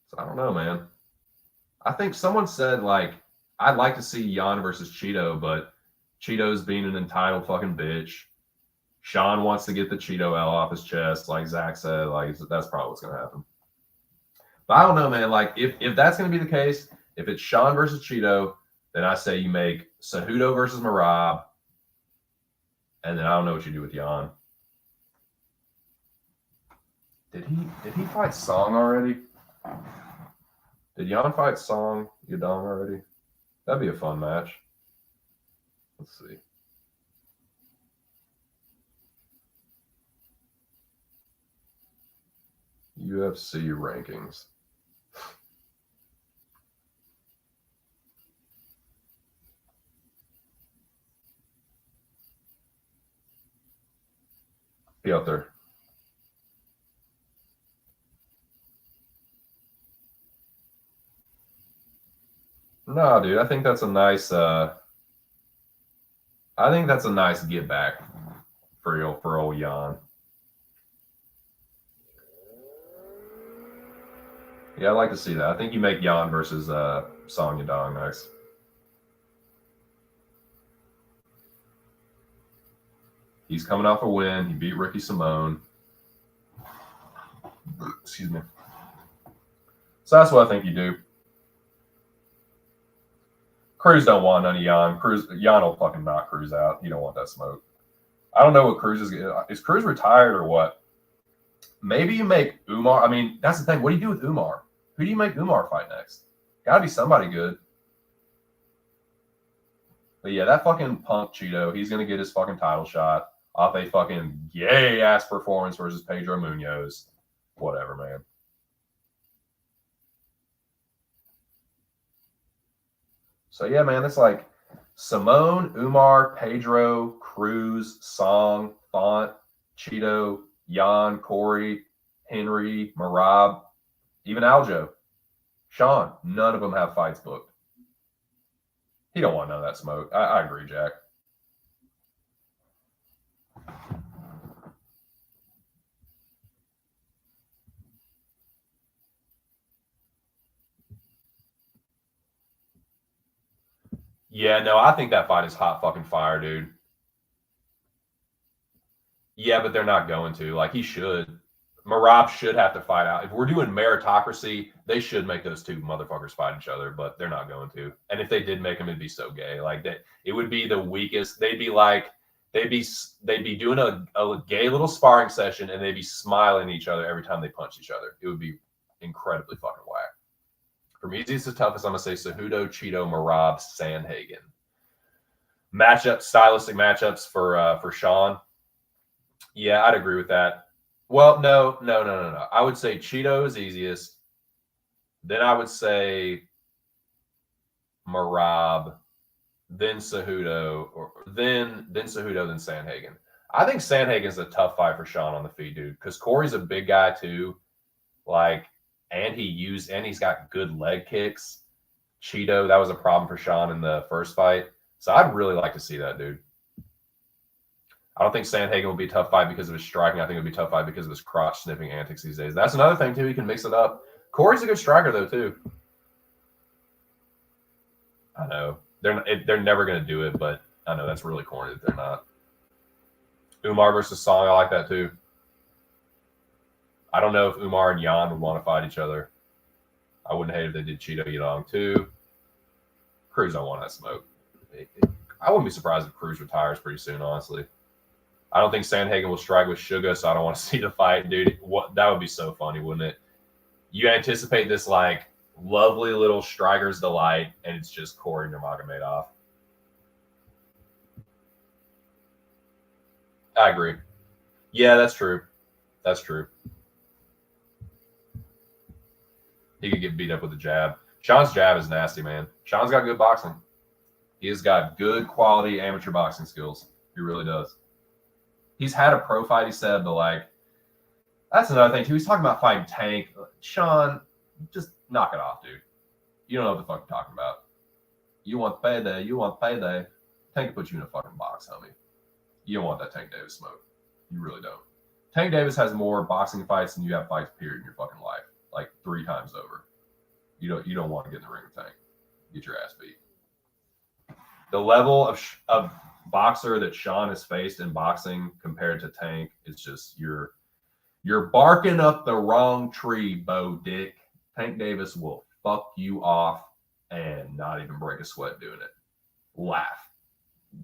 So I don't know, man. I think someone said, like, I'd like to see Jan versus Cheeto, but Cheeto's being an entitled fucking bitch. Sean wants to get the Cheeto L off his chest, like Zach said. Like, that's probably what's going to happen. But I don't know, man. Like, if that's going to be the case, if it's Sean versus Cheeto, then I say you make Cejudo versus Merab, and then I don't know what you do with Jan. Did he fight Song already? Did Jan fight Song Yadong already? That'd be a fun match. Let's see. UFC rankings. Be out there. No, dude, I think that's a nice get back for old Jan. Yeah, I'd like to see that. I think you make Jan versus Song Yadong next. He's coming off a win. He beat Ricky Simone. Excuse me. So that's what I think you do. Cruz don't want none of Jan. Jan will fucking knock Cruz out. He don't want that smoke. I don't know what Cruz is Cruz retired or what? Maybe you make Umar. I mean, that's the thing. What do you do with Umar? Who do you make Umar fight next? Gotta be somebody good. But yeah, that fucking punk Cheeto, he's gonna get his fucking title shot off a fucking gay ass performance versus Pedro Munoz. Whatever, man. So yeah, man, it's like Simone, Umar, Pedro, Cruz, Song, Font, Cheeto, Jan, Corey, Henry, Marab, even Aljo, Sean. None of them have fights booked. He don't want none of that smoke. I agree, Jack. Yeah, no, I think that fight is hot fucking fire, dude. Yeah, but they're not going to. Like, he should. Marab should have to fight out. If we're doing meritocracy, they should make those two motherfuckers fight each other, but they're not going to. And if they did make them, it'd be so gay. Like that, it would be the weakest. They'd be doing a gay little sparring session, and they'd be smiling at each other every time they punch each other. It would be incredibly fucking whack. From easiest to toughest, I'm gonna say Cejudo, Cheeto, Marab, Sandhagen. Stylistic matchups for Sean. Yeah, I'd agree with that. Well, no. I would say Cheeto is easiest. Then I would say Marab, then Cejudo, or then Cejudo, then Sandhagen. I think Sandhagen's a tough fight for Sean on the feet, dude, because Corey's a big guy too. Like, and he's got good leg kicks. Cheeto, that was a problem for Sean in the first fight. So I'd really like to see that, dude. I don't think Sandhagen will be a tough fight because of his striking. I think it'll be a tough fight because of his crotch sniffing antics these days. That's another thing too. He can mix it up. Corey's a good striker though too. I know they're never going to do it, but I know that's really corny that they're not. Umar versus Song, I like that too. I don't know if Umar and Jan would want to fight each other. I wouldn't hate if they did Cheeto Yadong too. Cruz don't want that smoke. I wouldn't be surprised if Cruz retires pretty soon, honestly. I don't think Sandhagen will strike with Sugar, so I don't want to see the fight, dude. That would be so funny, wouldn't it? You anticipate this like lovely little striker's delight, and it's just Corey Nurmagomedov. I agree. Yeah, that's true. That's true. He could get beat up with a jab. Sean's jab is nasty, man. Sean's got good boxing. He has got good quality amateur boxing skills. He really does. He's had a pro fight, he said, but like, that's another thing too. He's talking about fighting Tank. Sean, just knock it off, dude. You don't know what the fuck you're talking about. You want payday. You want payday. Tank can put you in a fucking box, homie. You don't want that Tank Davis smoke. You really don't. Tank Davis has more boxing fights than you have fights, period, in your fucking life. Like 3 times over. You don't want to get in the ring with Tank. Get your ass beat. The level of boxer that Sean has faced in boxing compared to Tank is just you're barking up the wrong tree, Bo Dick. Tank Davis will fuck you off and not even break a sweat doing it. Laugh.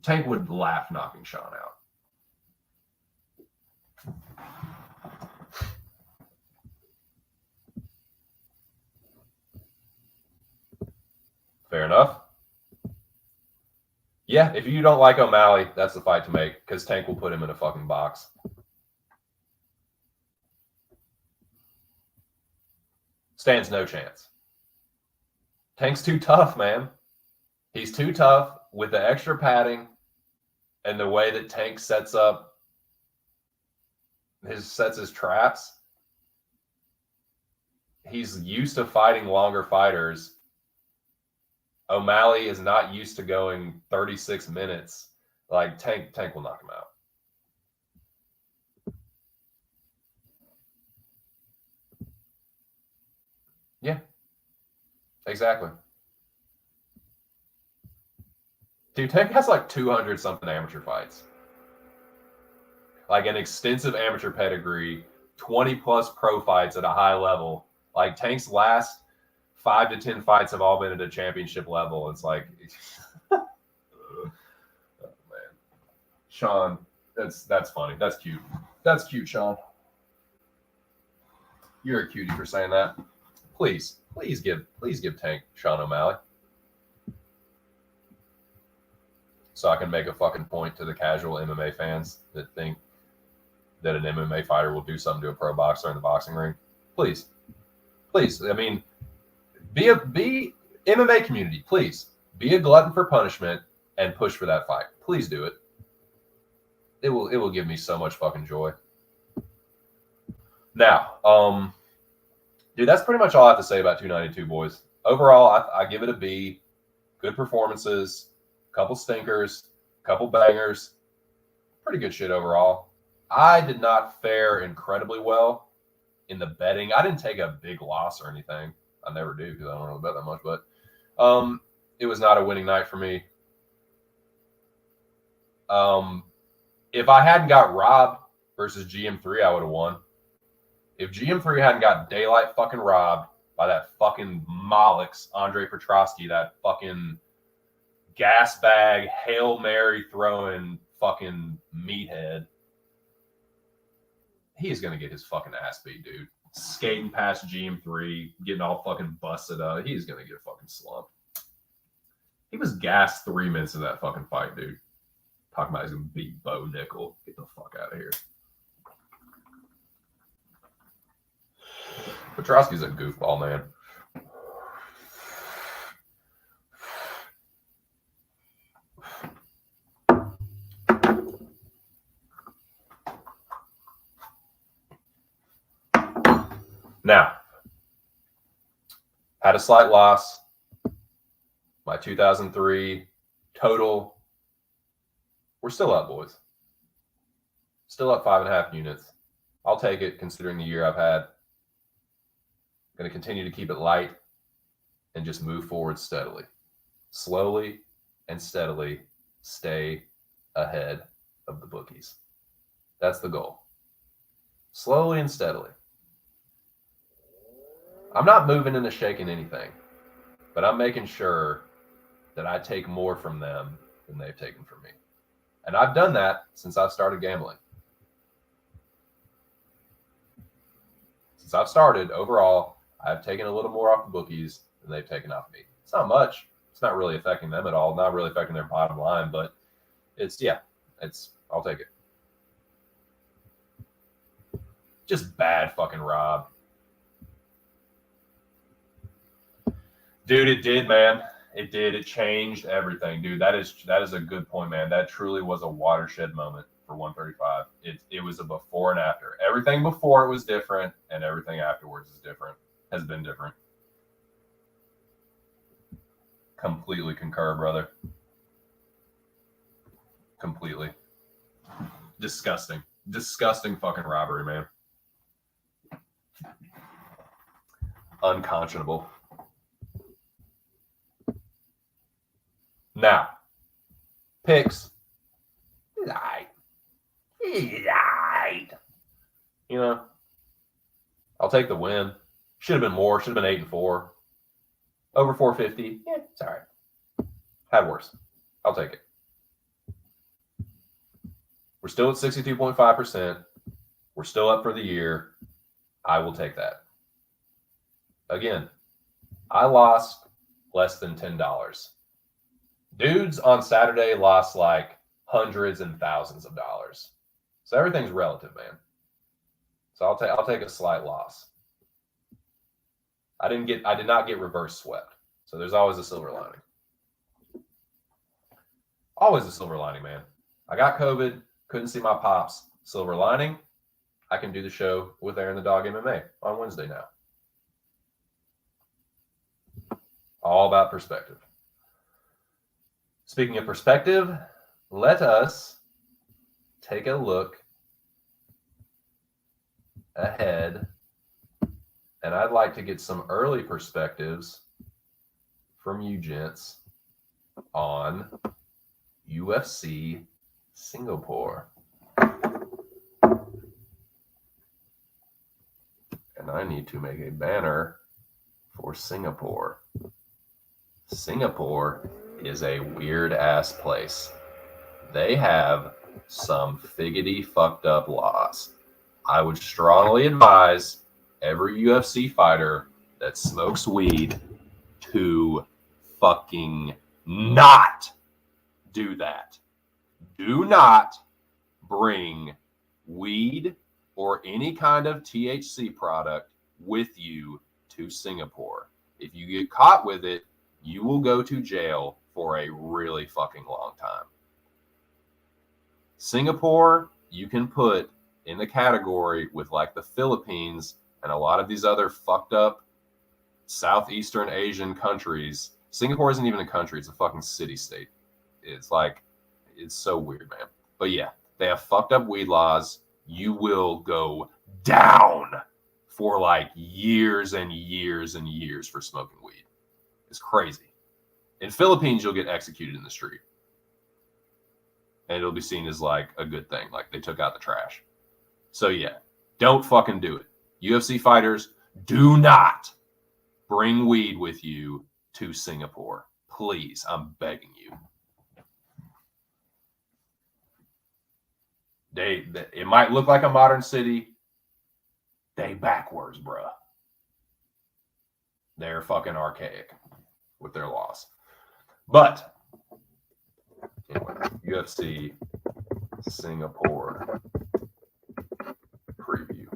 Tank would laugh knocking Sean out. Fair enough. Yeah, if you don't like O'Malley, that's the fight to make because Tank will put him in a fucking box. Stands no chance. Tank's too tough, man. He's too tough with the extra padding and the way that Tank sets his traps. He's used to fighting longer fighters. O'Malley is not used to going 36 minutes. Like Tank will knock him out. Yeah, exactly. Dude, Tank has like 200 something amateur fights. Like an extensive amateur pedigree, 20 plus pro fights at a high level. Like Tank's last 5 to 10 fights have all been at a championship level. It's like, oh, man. Sean, that's funny. That's cute. That's cute, Sean. You're a cutie for saying that. Please give Tank Sean O'Malley, so I can make a fucking point to the casual MMA fans that think that an MMA fighter will do something to a pro boxer in the boxing ring. Please. I mean, be MMA community. Please be a glutton for punishment and push for that fight. Please do it. It will give me so much fucking joy. Now, dude, that's pretty much all I have to say about 292, boys. Overall, I give it a B. Good performances, couple stinkers, couple bangers. Pretty good shit overall. I did not fare incredibly well in the betting. I didn't take a big loss or anything. I never do because I don't really bet that much. But it was not a winning night for me. If I hadn't got robbed versus GM3, I would have won. If GM3 hadn't got daylight fucking robbed by that fucking Mollix, Andre Petrosky, that fucking gas bag, Hail Mary throwing fucking meathead, he's going to get his fucking ass beat, dude. Skating past GM3, getting all fucking busted up. He's going to get fucking slumped. He was gassed 3 minutes of that fucking fight, dude. Talking about he's going to beat Bo Nickel. Get the fuck out of here. Petrosky's a goofball, man. Now, had a slight loss. My 2003 total. We're still up, boys. Still up 5.5 units. I'll take it considering the year I've had. Going to continue to keep it light and just move forward steadily. Slowly and steadily stay ahead of the bookies. That's the goal. Slowly and steadily. I'm not moving into shaking anything, but I'm making sure that I take more from them than they've taken from me. And I've done that since I've started gambling. Since I've started, overall, I've taken a little more off the bookies than they've taken off me. It's not much. It's not really affecting them at all. Not really affecting their bottom line, but I'll take it. Just bad fucking Rob. Dude, it did, man. It did. It changed everything, dude. That is a good point, man. That truly was a watershed moment for 135. It was a before and after. Everything before it was different, and everything afterwards is different. Has been different. Completely concur, brother. Completely. Disgusting. Disgusting fucking robbery, man. Unconscionable. Now, picks. Light. You know, I'll take the win. Should have been more. Should have been 8-4. Over 450. Yeah, it's all right. Had worse. I'll take it. We're still at 62.5%. We're still up for the year. I will take that. Again, I lost less than $10. Dudes on Saturday lost like hundreds and thousands of dollars. So everything's relative, man. So I'll take a slight loss. I did not get reverse swept. So there's always a silver lining. Always a silver lining, man. I got COVID, couldn't see my pops. Silver lining, I can do the show with Aaron the Dog MMA on Wednesday now. All about perspective. Speaking of perspective, let us take a look ahead, and I'd like to get some early perspectives from you gents on UFC Singapore. And I need to make a banner for Singapore. Singapore is a weird ass place. They have some figgity fucked up laws. I would strongly advise every UFC fighter that smokes weed to fucking not do that. Do not bring weed or any kind of THC product with you to Singapore. If you get caught with it, you will go to jail for a really fucking long time. Singapore, you can put in the category with like the Philippines and a lot of these other fucked up Southeastern Asian countries. Singapore isn't even a country, it's a fucking city-state. It's like, it's so weird, man. But yeah, they have fucked up weed laws. You will go down for like years and years and years for smoking weed. It's crazy. In Philippines, you'll get executed in the street. And it'll be seen as like a good thing. Like they took out the trash. So yeah, don't fucking do it. UFC fighters, do not bring weed with you to Singapore. Please, I'm begging you. It might look like a modern city. They backwards, bruh. They're fucking archaic with their laws. But anyway, UFC Singapore preview.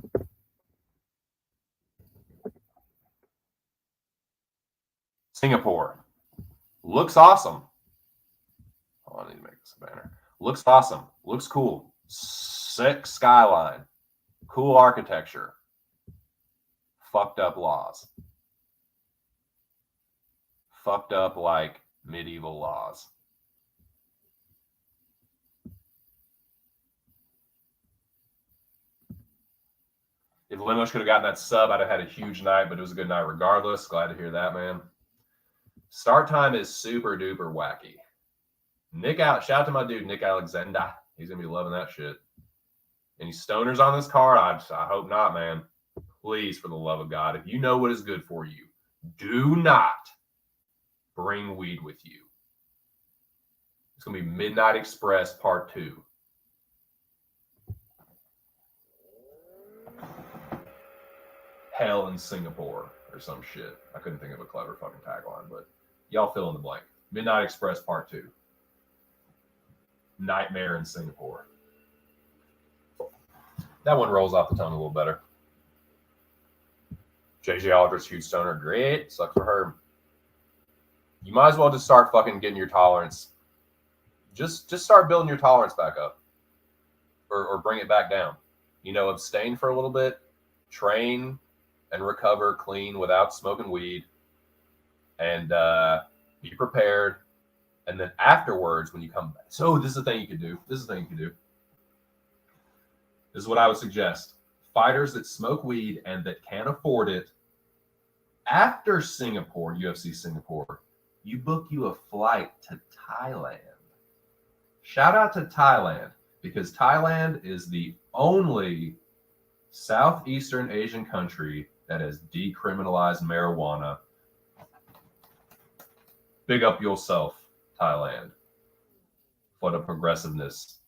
Singapore looks awesome. Oh, I need to make this a banner. Looks awesome. Looks cool. Sick skyline. Cool architecture. Fucked up laws. Fucked up like medieval laws. If Limosh could have gotten that sub, I'd have had a huge night, but it was a good night regardless. Glad to hear that, man. Start time is super duper wacky. Shout out to my dude, Nick Alexander. He's going to be loving that shit. Any stoners on this card? I hope not, man. Please, for the love of God, if you know what is good for you, do not bring weed with you. It's going to be Midnight Express Part 2. Hell in Singapore or some shit. I couldn't think of a clever fucking tagline, but y'all fill in the blank. Midnight Express Part 2. Nightmare in Singapore. That one rolls off the tongue a little better. JJ Aldridge, huge stoner. Great. Sucks for her. You might as well just start fucking getting your tolerance. Just start building your tolerance back up. Or bring it back down. Abstain for a little bit. Train and recover clean without smoking weed. And be prepared. And then afterwards, when you come back. So this is the thing you could do. This is what I would suggest. Fighters that smoke weed and that can't afford it, after Singapore, UFC Singapore, you book you a flight to Thailand. Shout out to Thailand, because Thailand is the only Southeastern Asian country that has decriminalized marijuana. Big up yourself, Thailand, for the progressiveness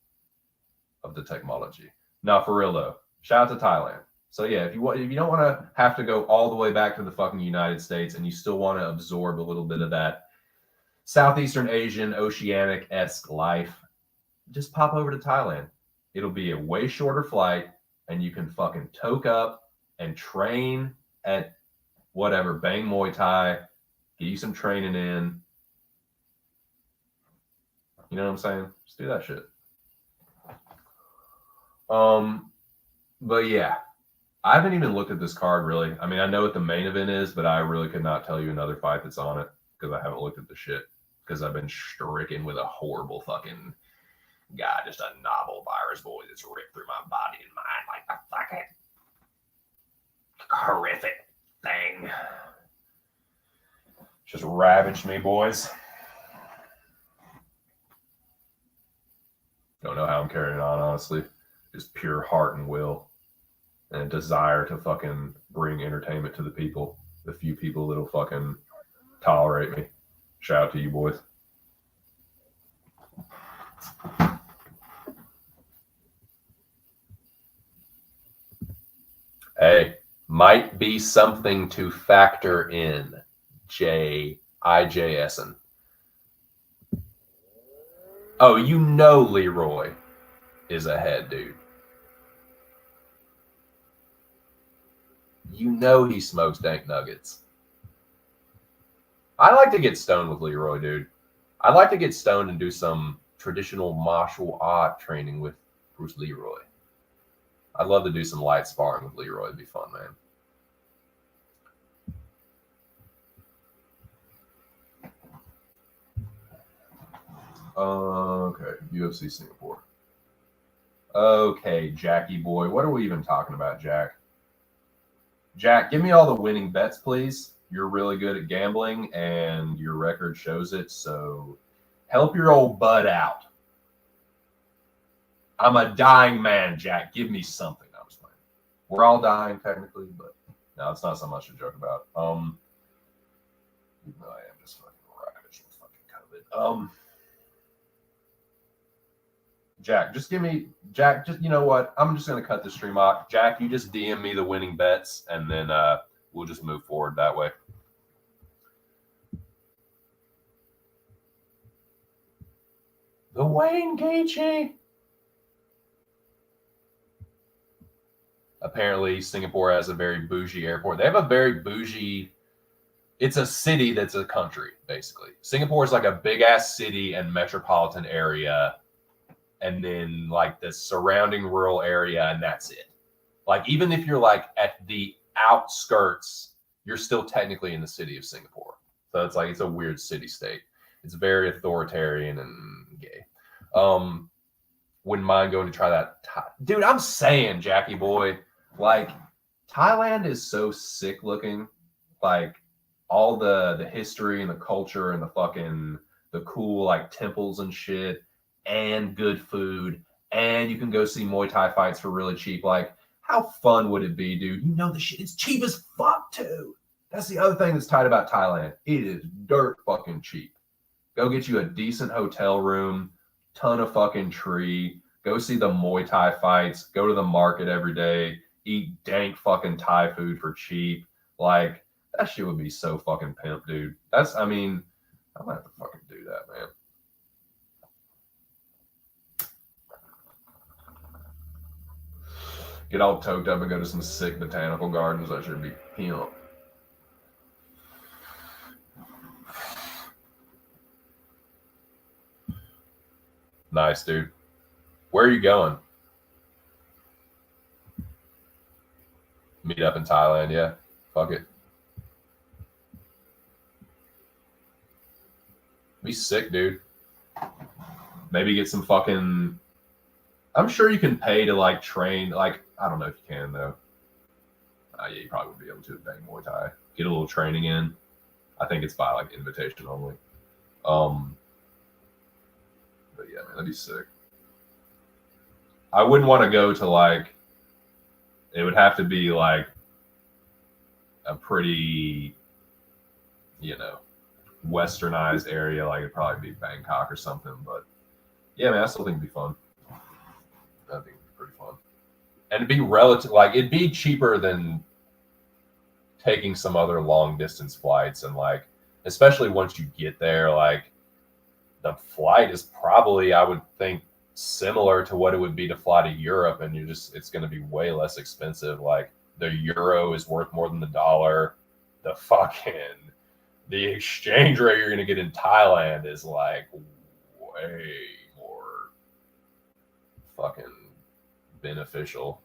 of the technology. Now, for real though, shout out to Thailand. So yeah, if you don't want to have to go all the way back to the fucking United States and you still want to absorb a little bit of that Southeastern Asian, oceanic-esque life, just pop over to Thailand. It'll be a way shorter flight and you can fucking toke up and train at whatever, Bang Muay Thai, get you some training in. You know what I'm saying? Just do that shit. But yeah, I haven't even looked at this card really. I mean, I know what the main event is, but I really could not tell you another fight that's on it because I haven't looked at the shit. because I've been stricken with a horrible fucking guy, just a novel virus boy that's ripped through my body and mind like a fucking horrific thing. Just ravaged me, boys. Don't know how I'm carrying on, honestly. Just pure heart and will and a desire to fucking bring entertainment to the people, the few people that'll fucking tolerate me. Shout out to you, boys. Hey, might be something to factor in. IJSN. Oh, you know Leroy is ahead, dude. You know he smokes dank nuggets. I like to get stoned with Leroy, dude. I'd like to get stoned and do some traditional martial art training with Bruce Leroy. I'd love to do some light sparring with Leroy. It'd be fun, man. Okay, UFC Singapore. Okay, Jackie boy. What are we even talking about, Jack? Jack, give me all the winning bets, please. You're really good at gambling, and your record shows it, so help your old bud out. I'm a dying man, Jack. Give me something. I was playing. We're all dying, technically, but no, it's not so much to joke about. Even though I am just fucking ravaged with fucking COVID. Jack, just give me Jack. Just you know what? I'm just gonna cut the stream off. Jack, you just DM me the winning bets, and then we'll just move forward that way. The Wayne Gaethje. Apparently, Singapore has a very bougie airport. They have a very bougie. It's a city that's a country, basically. Singapore is like a big ass city and metropolitan area, and then like the surrounding rural area, and that's it. Like even if you're like at the outskirts, you're still technically in the city of Singapore. So it's like it's a weird city state. It's very authoritarian and gay. Wouldn't mind going to try that. Dude, I'm saying, Jackie boy, like Thailand is so sick looking. Like all the history and the culture and the cool like temples and shit and good food, and you can go see Muay Thai fights for really cheap. Like, how fun would it be, dude? You know the shit is cheap as fuck too. That's the other thing that's tight about Thailand. It is dirt fucking cheap. Go get you a decent hotel room, ton of fucking tree. Go see the Muay Thai fights. Go to the market every day. Eat dank fucking Thai food for cheap. Like, that shit would be so fucking pimp, dude. I mean, I'm gonna have to fucking do that, man. Get all toked up and go to some sick botanical gardens. That should be pimp. Nice, dude. Where are you going? Meet up in Thailand, yeah. Fuck it. Be sick, dude. Maybe get some fucking. I'm sure you can pay to like train. Like I don't know if you can though. Yeah, you probably would be able to bang Muay Thai. Get a little training in. I think it's by like invitation only. But yeah, man, that'd be sick. I wouldn't want to go to like. It would have to be like a pretty, westernized area. Like it'd probably be Bangkok or something. But yeah, man, I still think it'd be fun. I think it'd be pretty fun, and it'd be relative. Like it'd be cheaper than taking some other long distance flights, and like especially once you get there, like the flight is probably, I would think, similar to what it would be to fly to Europe, and it's going to be way less expensive. Like the euro is worth more than the dollar. The exchange rate you're going to get in Thailand is like way more fucking beneficial.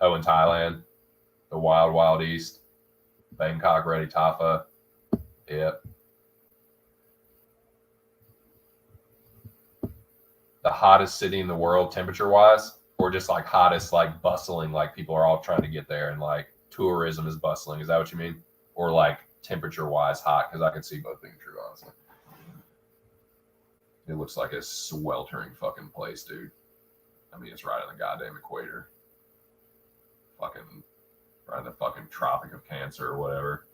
Oh, in Thailand? The Wild Wild East. Bangkok ready Tafa. Yep. The hottest city in the world temperature wise, or just like hottest, like bustling, like people are all trying to get there and like tourism is bustling. Is that what you mean? Or like temperature wise hot? Because I can see both being true, honestly. It looks like a sweltering fucking place, dude. I mean, it's right on the goddamn equator. Fucking right in the fucking Tropic of Cancer or whatever.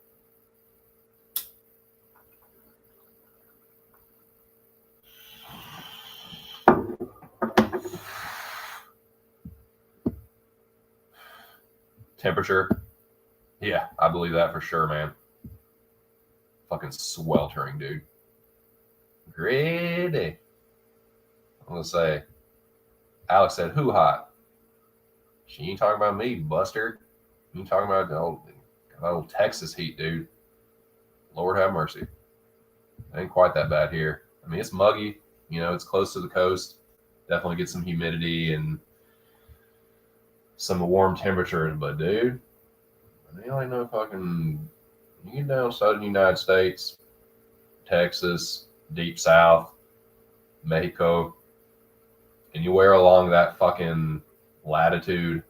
Temperature. Yeah, I believe that for sure, man. Fucking sweltering, dude. Greedy. I'm gonna say, Alex said, "Who hot?" She ain't talking about me, Buster. You ain't talking about the old Texas heat, dude. Lord have mercy. Ain't quite that bad here. I mean, it's muggy. You know, it's close to the coast. Definitely get some humidity and some warm temperatures. But, dude, I mean, ain't no fucking. You get down southern United States, Texas, deep south, Mexico, and you wear along that fucking latitude,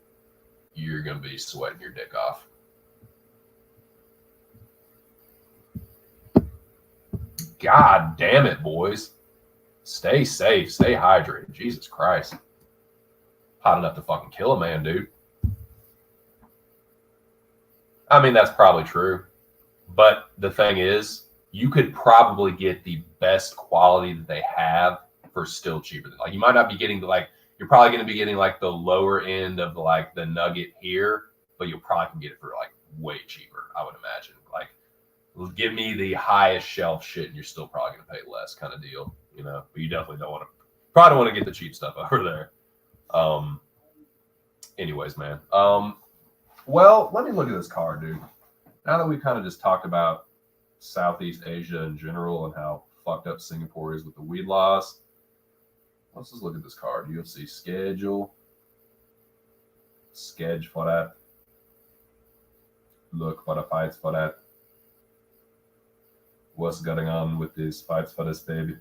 you're going to be sweating your dick off. God damn it, boys. Stay safe. Stay hydrated. Jesus Christ. Hot enough to fucking kill a man, dude. I mean, that's probably true. But the thing is, you could probably get the best quality that they have for still cheaper. Like, you might not be getting you're probably going to be getting like the lower end of like the nugget here, but you'll probably can get it for like way cheaper, I would imagine. Like, give me the highest shelf shit and you're still probably going to pay less kind of deal, you know? But you definitely probably don't want to get the cheap stuff over there. Anyways, man. Well, let me look at this card, dude. Now that we kind of just talked about Southeast Asia in general and how fucked up Singapore is with the weed laws, let's just look at this card. UFC schedule. Schedule for that. Look for the fights for that. What's going on with these fights for this baby?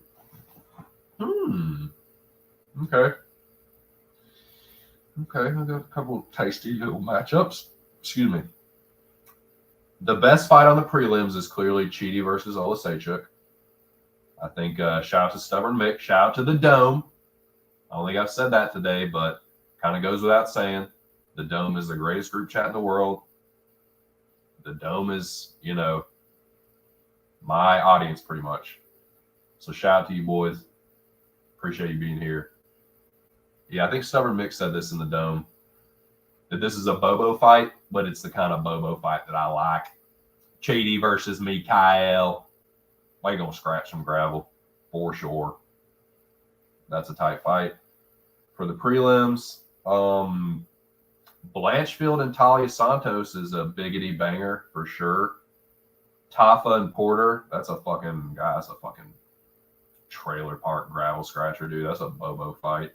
Okay. Okay, I got a couple of tasty little matchups. Excuse me. The best fight on the prelims is clearly Chidi versus Olasechuk. I think shout out to Stubborn Mick. Shout out to the Dome. I don't think I've said that today, but kind of goes without saying. The Dome is the greatest group chat in the world. The Dome is, you know, my audience pretty much. So shout out to you boys. Appreciate you being here. Yeah, I think Stubborn Mick said this in the Dome, that this is a Bobo fight, but it's the kind of Bobo fight that I like. Chidi versus Mikhail. Why you gonna scratch some gravel? For sure. That's a tight fight. For the prelims, Blanchfield and Talia Santos is a biggity banger for sure. Tafa and Porter, that's a fucking trailer park gravel scratcher, dude. That's a Bobo fight.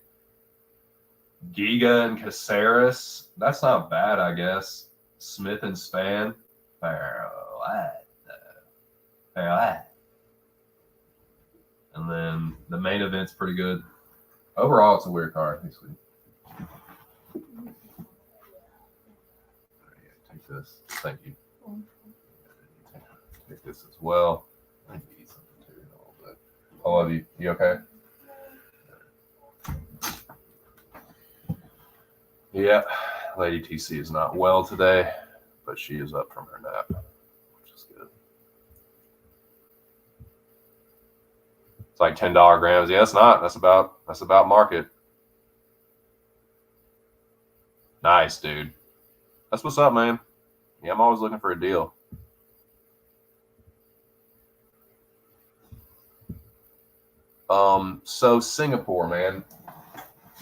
Giga and Caceres, that's not bad, I guess. Smith and Span, and then the main event's pretty good. Overall, it's a weird card. Thanks, sweetie. Take this. Thank you. Take this as well. I need to eat something too in a little bit. I love you. You okay? Yeah, Lady TC is not well today, but she is up from her nap, which is good. It's like $10 grams. Yeah, it's not. That's about market. Nice, dude. That's what's up, man. Yeah, I'm always looking for a deal. So Singapore, man.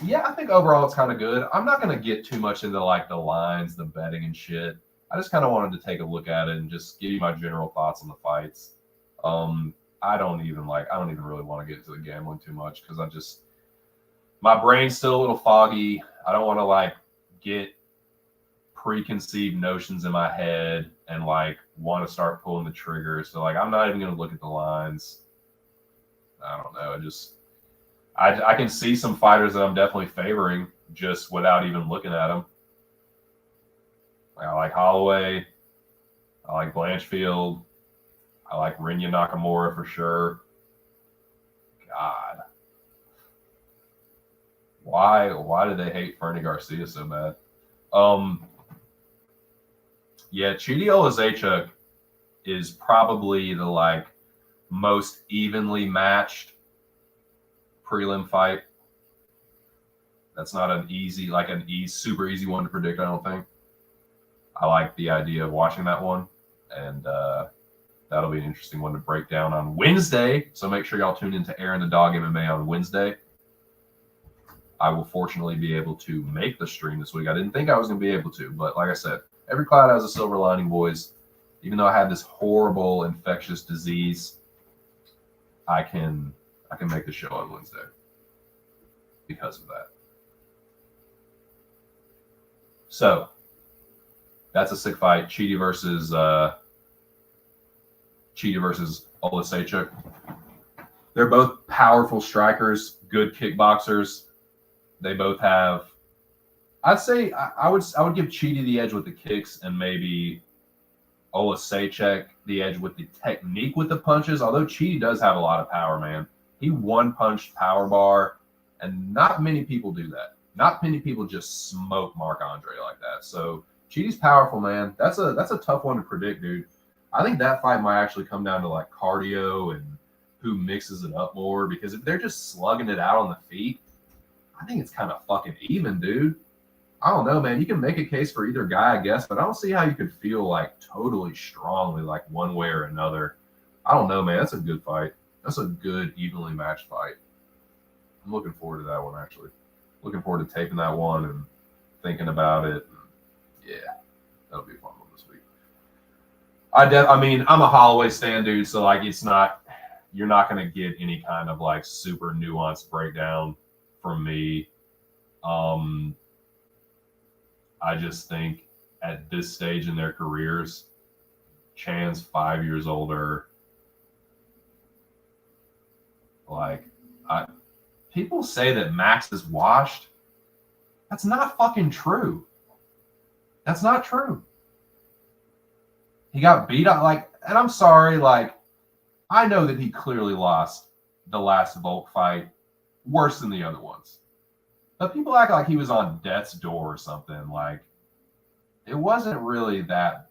Yeah, I think overall it's kind of good. I'm not going to get too much into like the lines, the betting and shit. I just kind of wanted to take a look at it and just give you my general thoughts on the fights. I don't even really want to get into the gambling too much because my brain's still a little foggy. I don't want to like get preconceived notions in my head and like want to start pulling the trigger. So like I'm not even going to look at the lines. I don't know. I can see some fighters that I'm definitely favoring just without even looking at them. I like Holloway. I like Blanchfield. I like Rinya Nakamura for sure. God. Why do they hate Fernie Garcia so bad? Yeah, Chidi Olazechuk is probably the like most evenly matched prelim fight. That's not an easy, like super easy one to predict, I don't think. I like the idea of watching that one, and that'll be an interesting one to break down on Wednesday. So make sure y'all tune in to Aaron the Dog MMA on Wednesday. I will fortunately be able to make the stream this week. I didn't think I was going to be able to, but like I said, every cloud has a silver lining, boys. Even though I had this horrible infectious disease, I can make the show on Wednesday because of that. So that's a sick fight. Chidi versus Olazechuk. They're both powerful strikers, good kickboxers. They both have. I'd say I would give Chidi the edge with the kicks and maybe Olazechuk the edge with the technique with the punches. Although Chidi does have a lot of power, man. He one-punched power bar, and not many people do that. Not many people just smoke Marc Andre like that. So Chidi's powerful, man. That's a tough one to predict, dude. I think that fight might actually come down to like cardio and who mixes it up more. Because if they're just slugging it out on the feet, I think it's kind of fucking even, dude. I don't know, man. You can make a case for either guy, I guess, but I don't see how you could feel like totally strongly like one way or another. I don't know, man. That's a good fight. That's a good, evenly matched fight. I'm looking forward to that one, actually. Looking forward to taping that one and thinking about it. Yeah, that'll be a fun one this week. I mean, I'm a Holloway stan, dude, so like you're not going to get any kind of like super nuanced breakdown from me. I just think at this stage in their careers, Chan's 5 years older. Like, people say that Max is washed. That's not fucking true. That's not true. He got beat up, like, and I'm sorry, like, I know that he clearly lost the last Volk fight worse than the other ones. But people act like he was on death's door or something. Like, it wasn't really that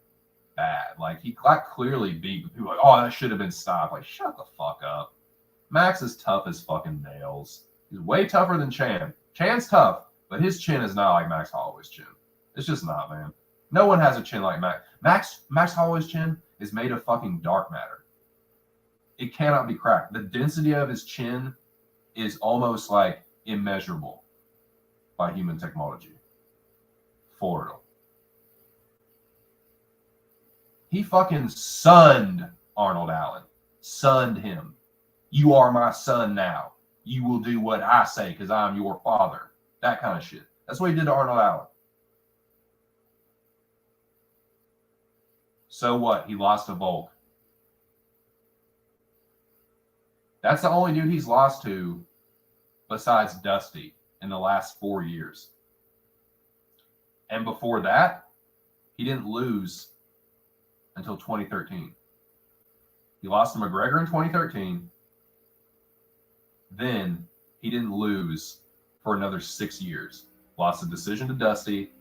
bad. Like, he got clearly beat. People like, oh, that should have been stopped. Like, shut the fuck up. Max is tough as fucking nails. He's way tougher than Chan. Chan's tough, but his chin is not like Max Holloway's chin. It's just not, man. No one has a chin like Max. Max Holloway's chin is made of fucking dark matter. It cannot be cracked. The density of his chin is almost like immeasurable by human technology. For real. He fucking sunned Arnold Allen. Sunned him. You are my son now. You will do what I say because I'm your father. That kind of shit. That's what he did to Arnold Allen. So what? He lost to Volk. That's the only dude he's lost to besides Dusty in the last 4 years. And before that, he didn't lose until 2013. He lost to McGregor in 2013. Then he didn't lose for another 6 years. Lost a decision to Dusty.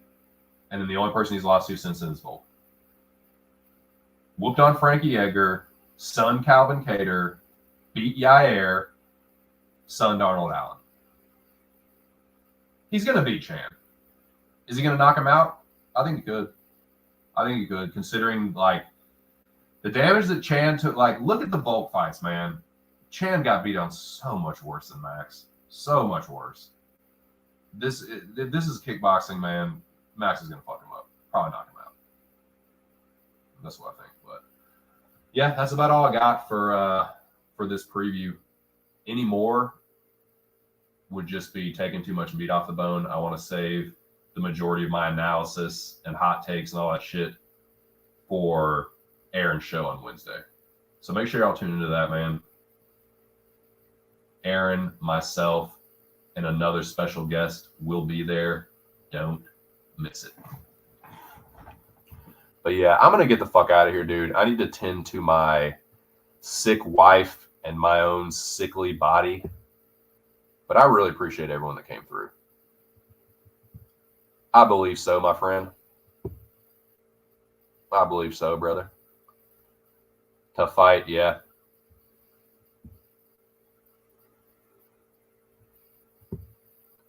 And then the only person he's lost to since then is Volk. Whooped on Frankie Edgar, sunned Calvin Kattar, beat Yair, sunned Arnold Allen. He's going to beat Chan. Is he going to knock him out? I think he could. Considering, like, the damage that Chan took. Like, look at the Volk fights, man. Chan got beat on so much worse than Max. So much worse. This is kickboxing, man. Max is going to fuck him up. Probably knock him out. That's what I think. But, yeah, that's about all I got for this preview. Any more would just be taking too much meat off the bone. I want to save the majority of my analysis and hot takes and all that shit for Aaron's show on Wednesday. So make sure y'all tune into that, man. Aaron, myself, and another special guest will be there. Don't miss it. But yeah, I'm going to get the fuck out of here, dude. I need to tend to my sick wife and my own sickly body. But I really appreciate everyone that came through. I believe so, my friend. I believe so, brother. Tough fight, yeah.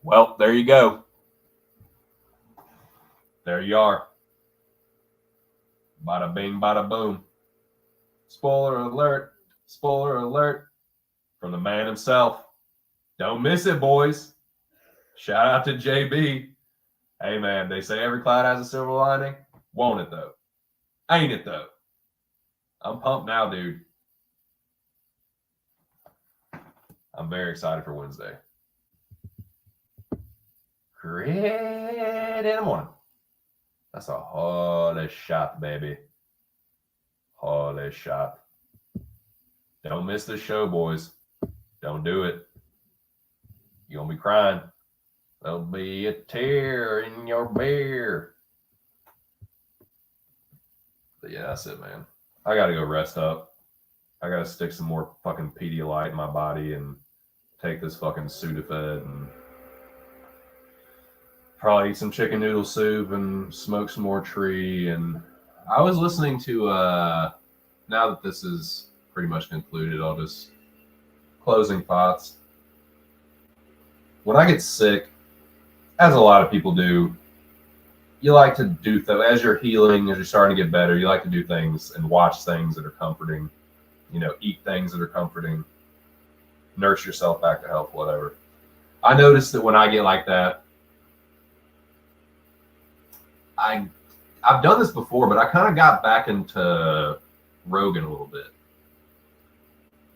Well, there you go. There you are. Bada bing, bada boom. Spoiler alert. Spoiler alert from the man himself. Don't miss it, boys. Shout out to JB. Hey, man, they say every cloud has a silver lining. Won't it, though? Ain't it, though? I'm pumped now, dude. I'm very excited for Wednesday. Great in the morning. That's a holy shot, baby. Holy shot. Don't miss the show, boys. Don't do it. You're going to be crying. There'll be a tear in your beer. But yeah, that's it, man. I got to go rest up. I got to stick some more fucking Pedialyte in my body and take this fucking Sudafed and probably eat some chicken noodle soup and smoke some more tree. And I was listening to, now that this is pretty much concluded, I'll just closing thoughts. When I get sick, as a lot of people do, you like to do things as you're healing, as you're starting to get better. You like to do things and watch things that are comforting, eat things that are comforting, nurse yourself back to health, whatever. I noticed that when I get like that, I've done this before, but I kind of got back into Rogan a little bit.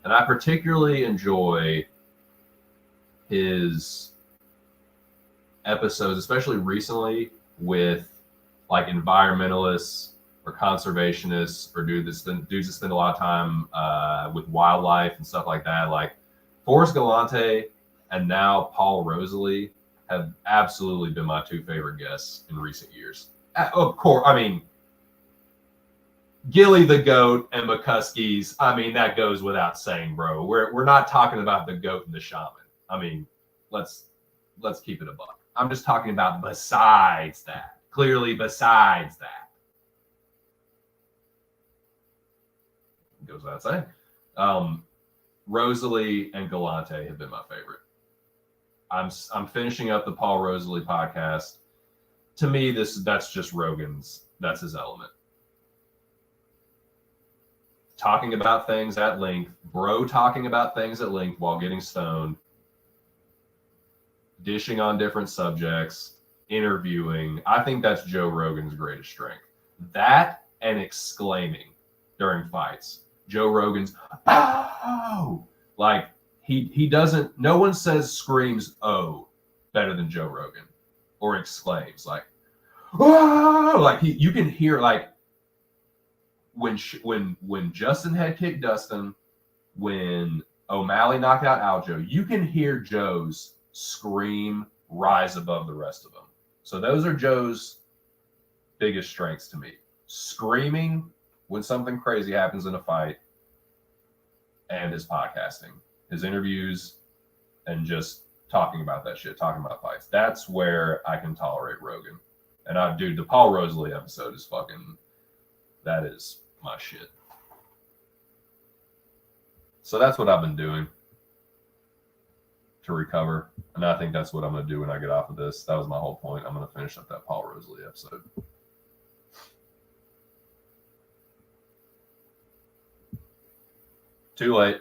And I particularly enjoy his episodes, especially recently, with like environmentalists or conservationists or dudes that spend a lot of time with wildlife and stuff like that. Like Forrest Galante and now Paul Rosalie have absolutely been my two favorite guests in recent years. Of course, I mean, Gilly the Goat and McCuskey's, I mean, that goes without saying, bro. We're not talking about the goat and the shaman. I mean, let's keep it a buck. I'm just talking about besides that. Clearly, besides that. It goes without saying. Rosalie and Galante have been my favorite. I'm finishing up the Paul Rosalie podcast. To me, that's just Rogan's. That's his element. Talking about things at length, bro. Talking about things at length while getting stoned. Dishing on different subjects, interviewing. I think that's Joe Rogan's greatest strength. That and exclaiming during fights. Joe Rogan's, oh! Like, he doesn't, no one screams, oh, better than Joe Rogan. Or exclaims, like, oh! Like, you can hear, like, when Justin head kicked Dustin, when O'Malley knocked out Aljo, you can hear Joe's scream rise above the rest of them. So those are Joe's biggest strengths to me. Screaming when something crazy happens in a fight, and his podcasting, his interviews, and just talking about that shit, talking about fights. That's where I can tolerate Rogan. And dude, the Paul Rosalie episode is fucking, that is my shit. So that's what I've been doing to recover. And I think that's what I'm going to do when I get off of this. That was my whole point. I'm going to finish up that Paul Rosalie episode. Too late.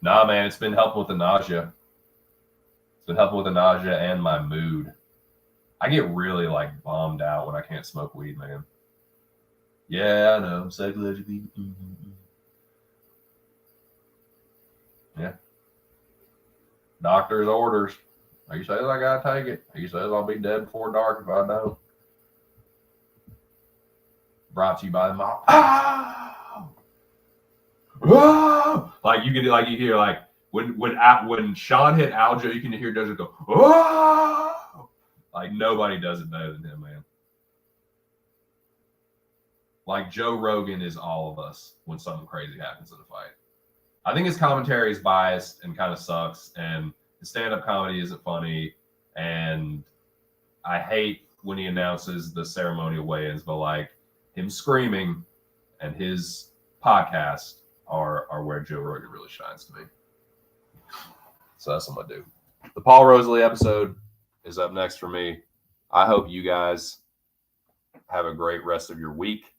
Nah, man, it's been helping with the nausea. It's been helping with the nausea and my mood. I get really like bummed out when I can't smoke weed, man. Yeah, I know. Psychologically. Yeah. Doctor's orders. He says I gotta take it. He says I'll be dead before dark if I don't. Brought to you by the mom. Oh! Oh! Like you hear like when Sean hit Aljo, you can hear Doja go, oh! Like nobody does it better than him, man. Like Joe Rogan is all of us when something crazy happens in a fight. I think his commentary is biased and kind of sucks, and his stand-up comedy isn't funny, and I hate when he announces the ceremonial weigh-ins, but like him screaming and his podcast are where Joe Rogan really shines to me. So that's what I'm gonna do. The Paul Rosalie episode is up next for me. I hope you guys have a great rest of your week.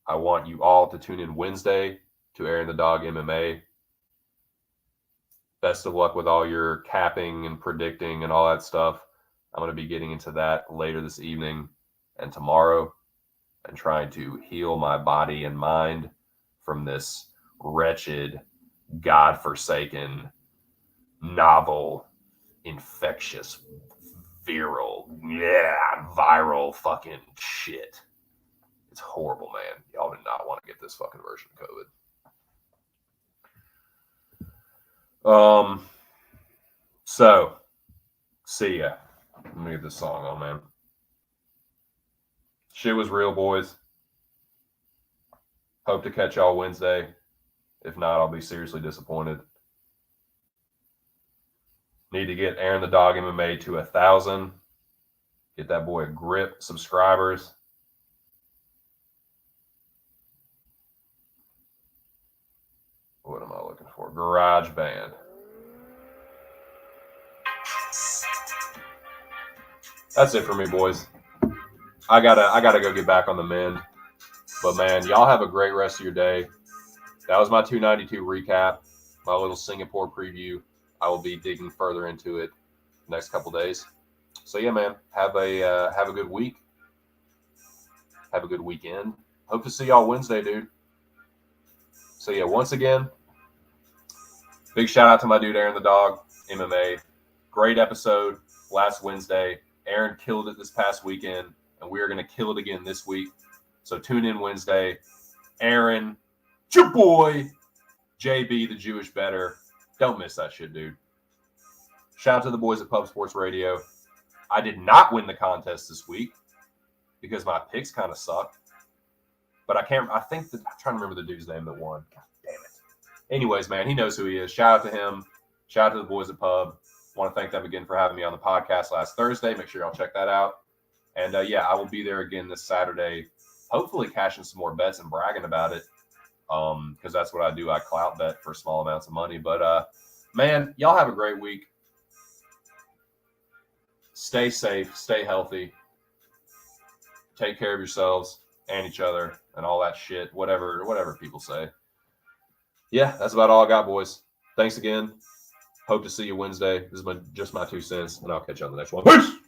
I want you all to tune in Wednesday to Aaron the Dog MMA. Best of luck with all your capping and predicting and all that stuff. I'm going to be getting into that later this evening and tomorrow and trying to heal my body and mind from this wretched, godforsaken, novel, infectious, viral fucking shit. It's horrible, man. Y'all do not want to get this fucking version of COVID. So, see ya. Let me get this song on, man. Shit was real, boys. Hope to catch y'all Wednesday. If not, I'll be seriously disappointed. Need to get Aaron the Dog MMA to 1,000. Get that boy a grip subscribers. What am I looking for? Garage Band. That's it for me, boys. I gotta go get back on the mend. But man, y'all have a great rest of your day. That was my 292 recap, my little Singapore preview. I will be digging further into it next couple days. So yeah, man, have a good week. Have a good weekend. Hope to see y'all Wednesday, dude. So yeah, once again, big shout out to my dude Aaron the Dog MMA. Great episode last Wednesday. Aaron killed it this past weekend, and we are going to kill it again this week. So tune in Wednesday. Aaron, your boy, JB, the Jewish Better. Don't miss that shit, dude. Shout out to the boys at Pub Sports Radio. I did not win the contest this week because my picks kind of sucked. But I'm trying to remember the dude's name that won. God damn it. Anyways, man, he knows who he is. Shout out to him. Shout out to the boys at Pub. Want to thank them again for having me on the podcast last Thursday. Make sure y'all check that out. And yeah, I will be there again this Saturday, hopefully cashing some more bets and bragging about it. Because that's what I do. I clout bet for small amounts of money. But man, y'all have a great week. Stay safe, stay healthy, take care of yourselves and each other and all that shit, whatever people say. Yeah, that's about all I got, boys. Thanks again. Hope to see you Wednesday. This is just my 2 cents, and I'll catch you on the next one. Peace!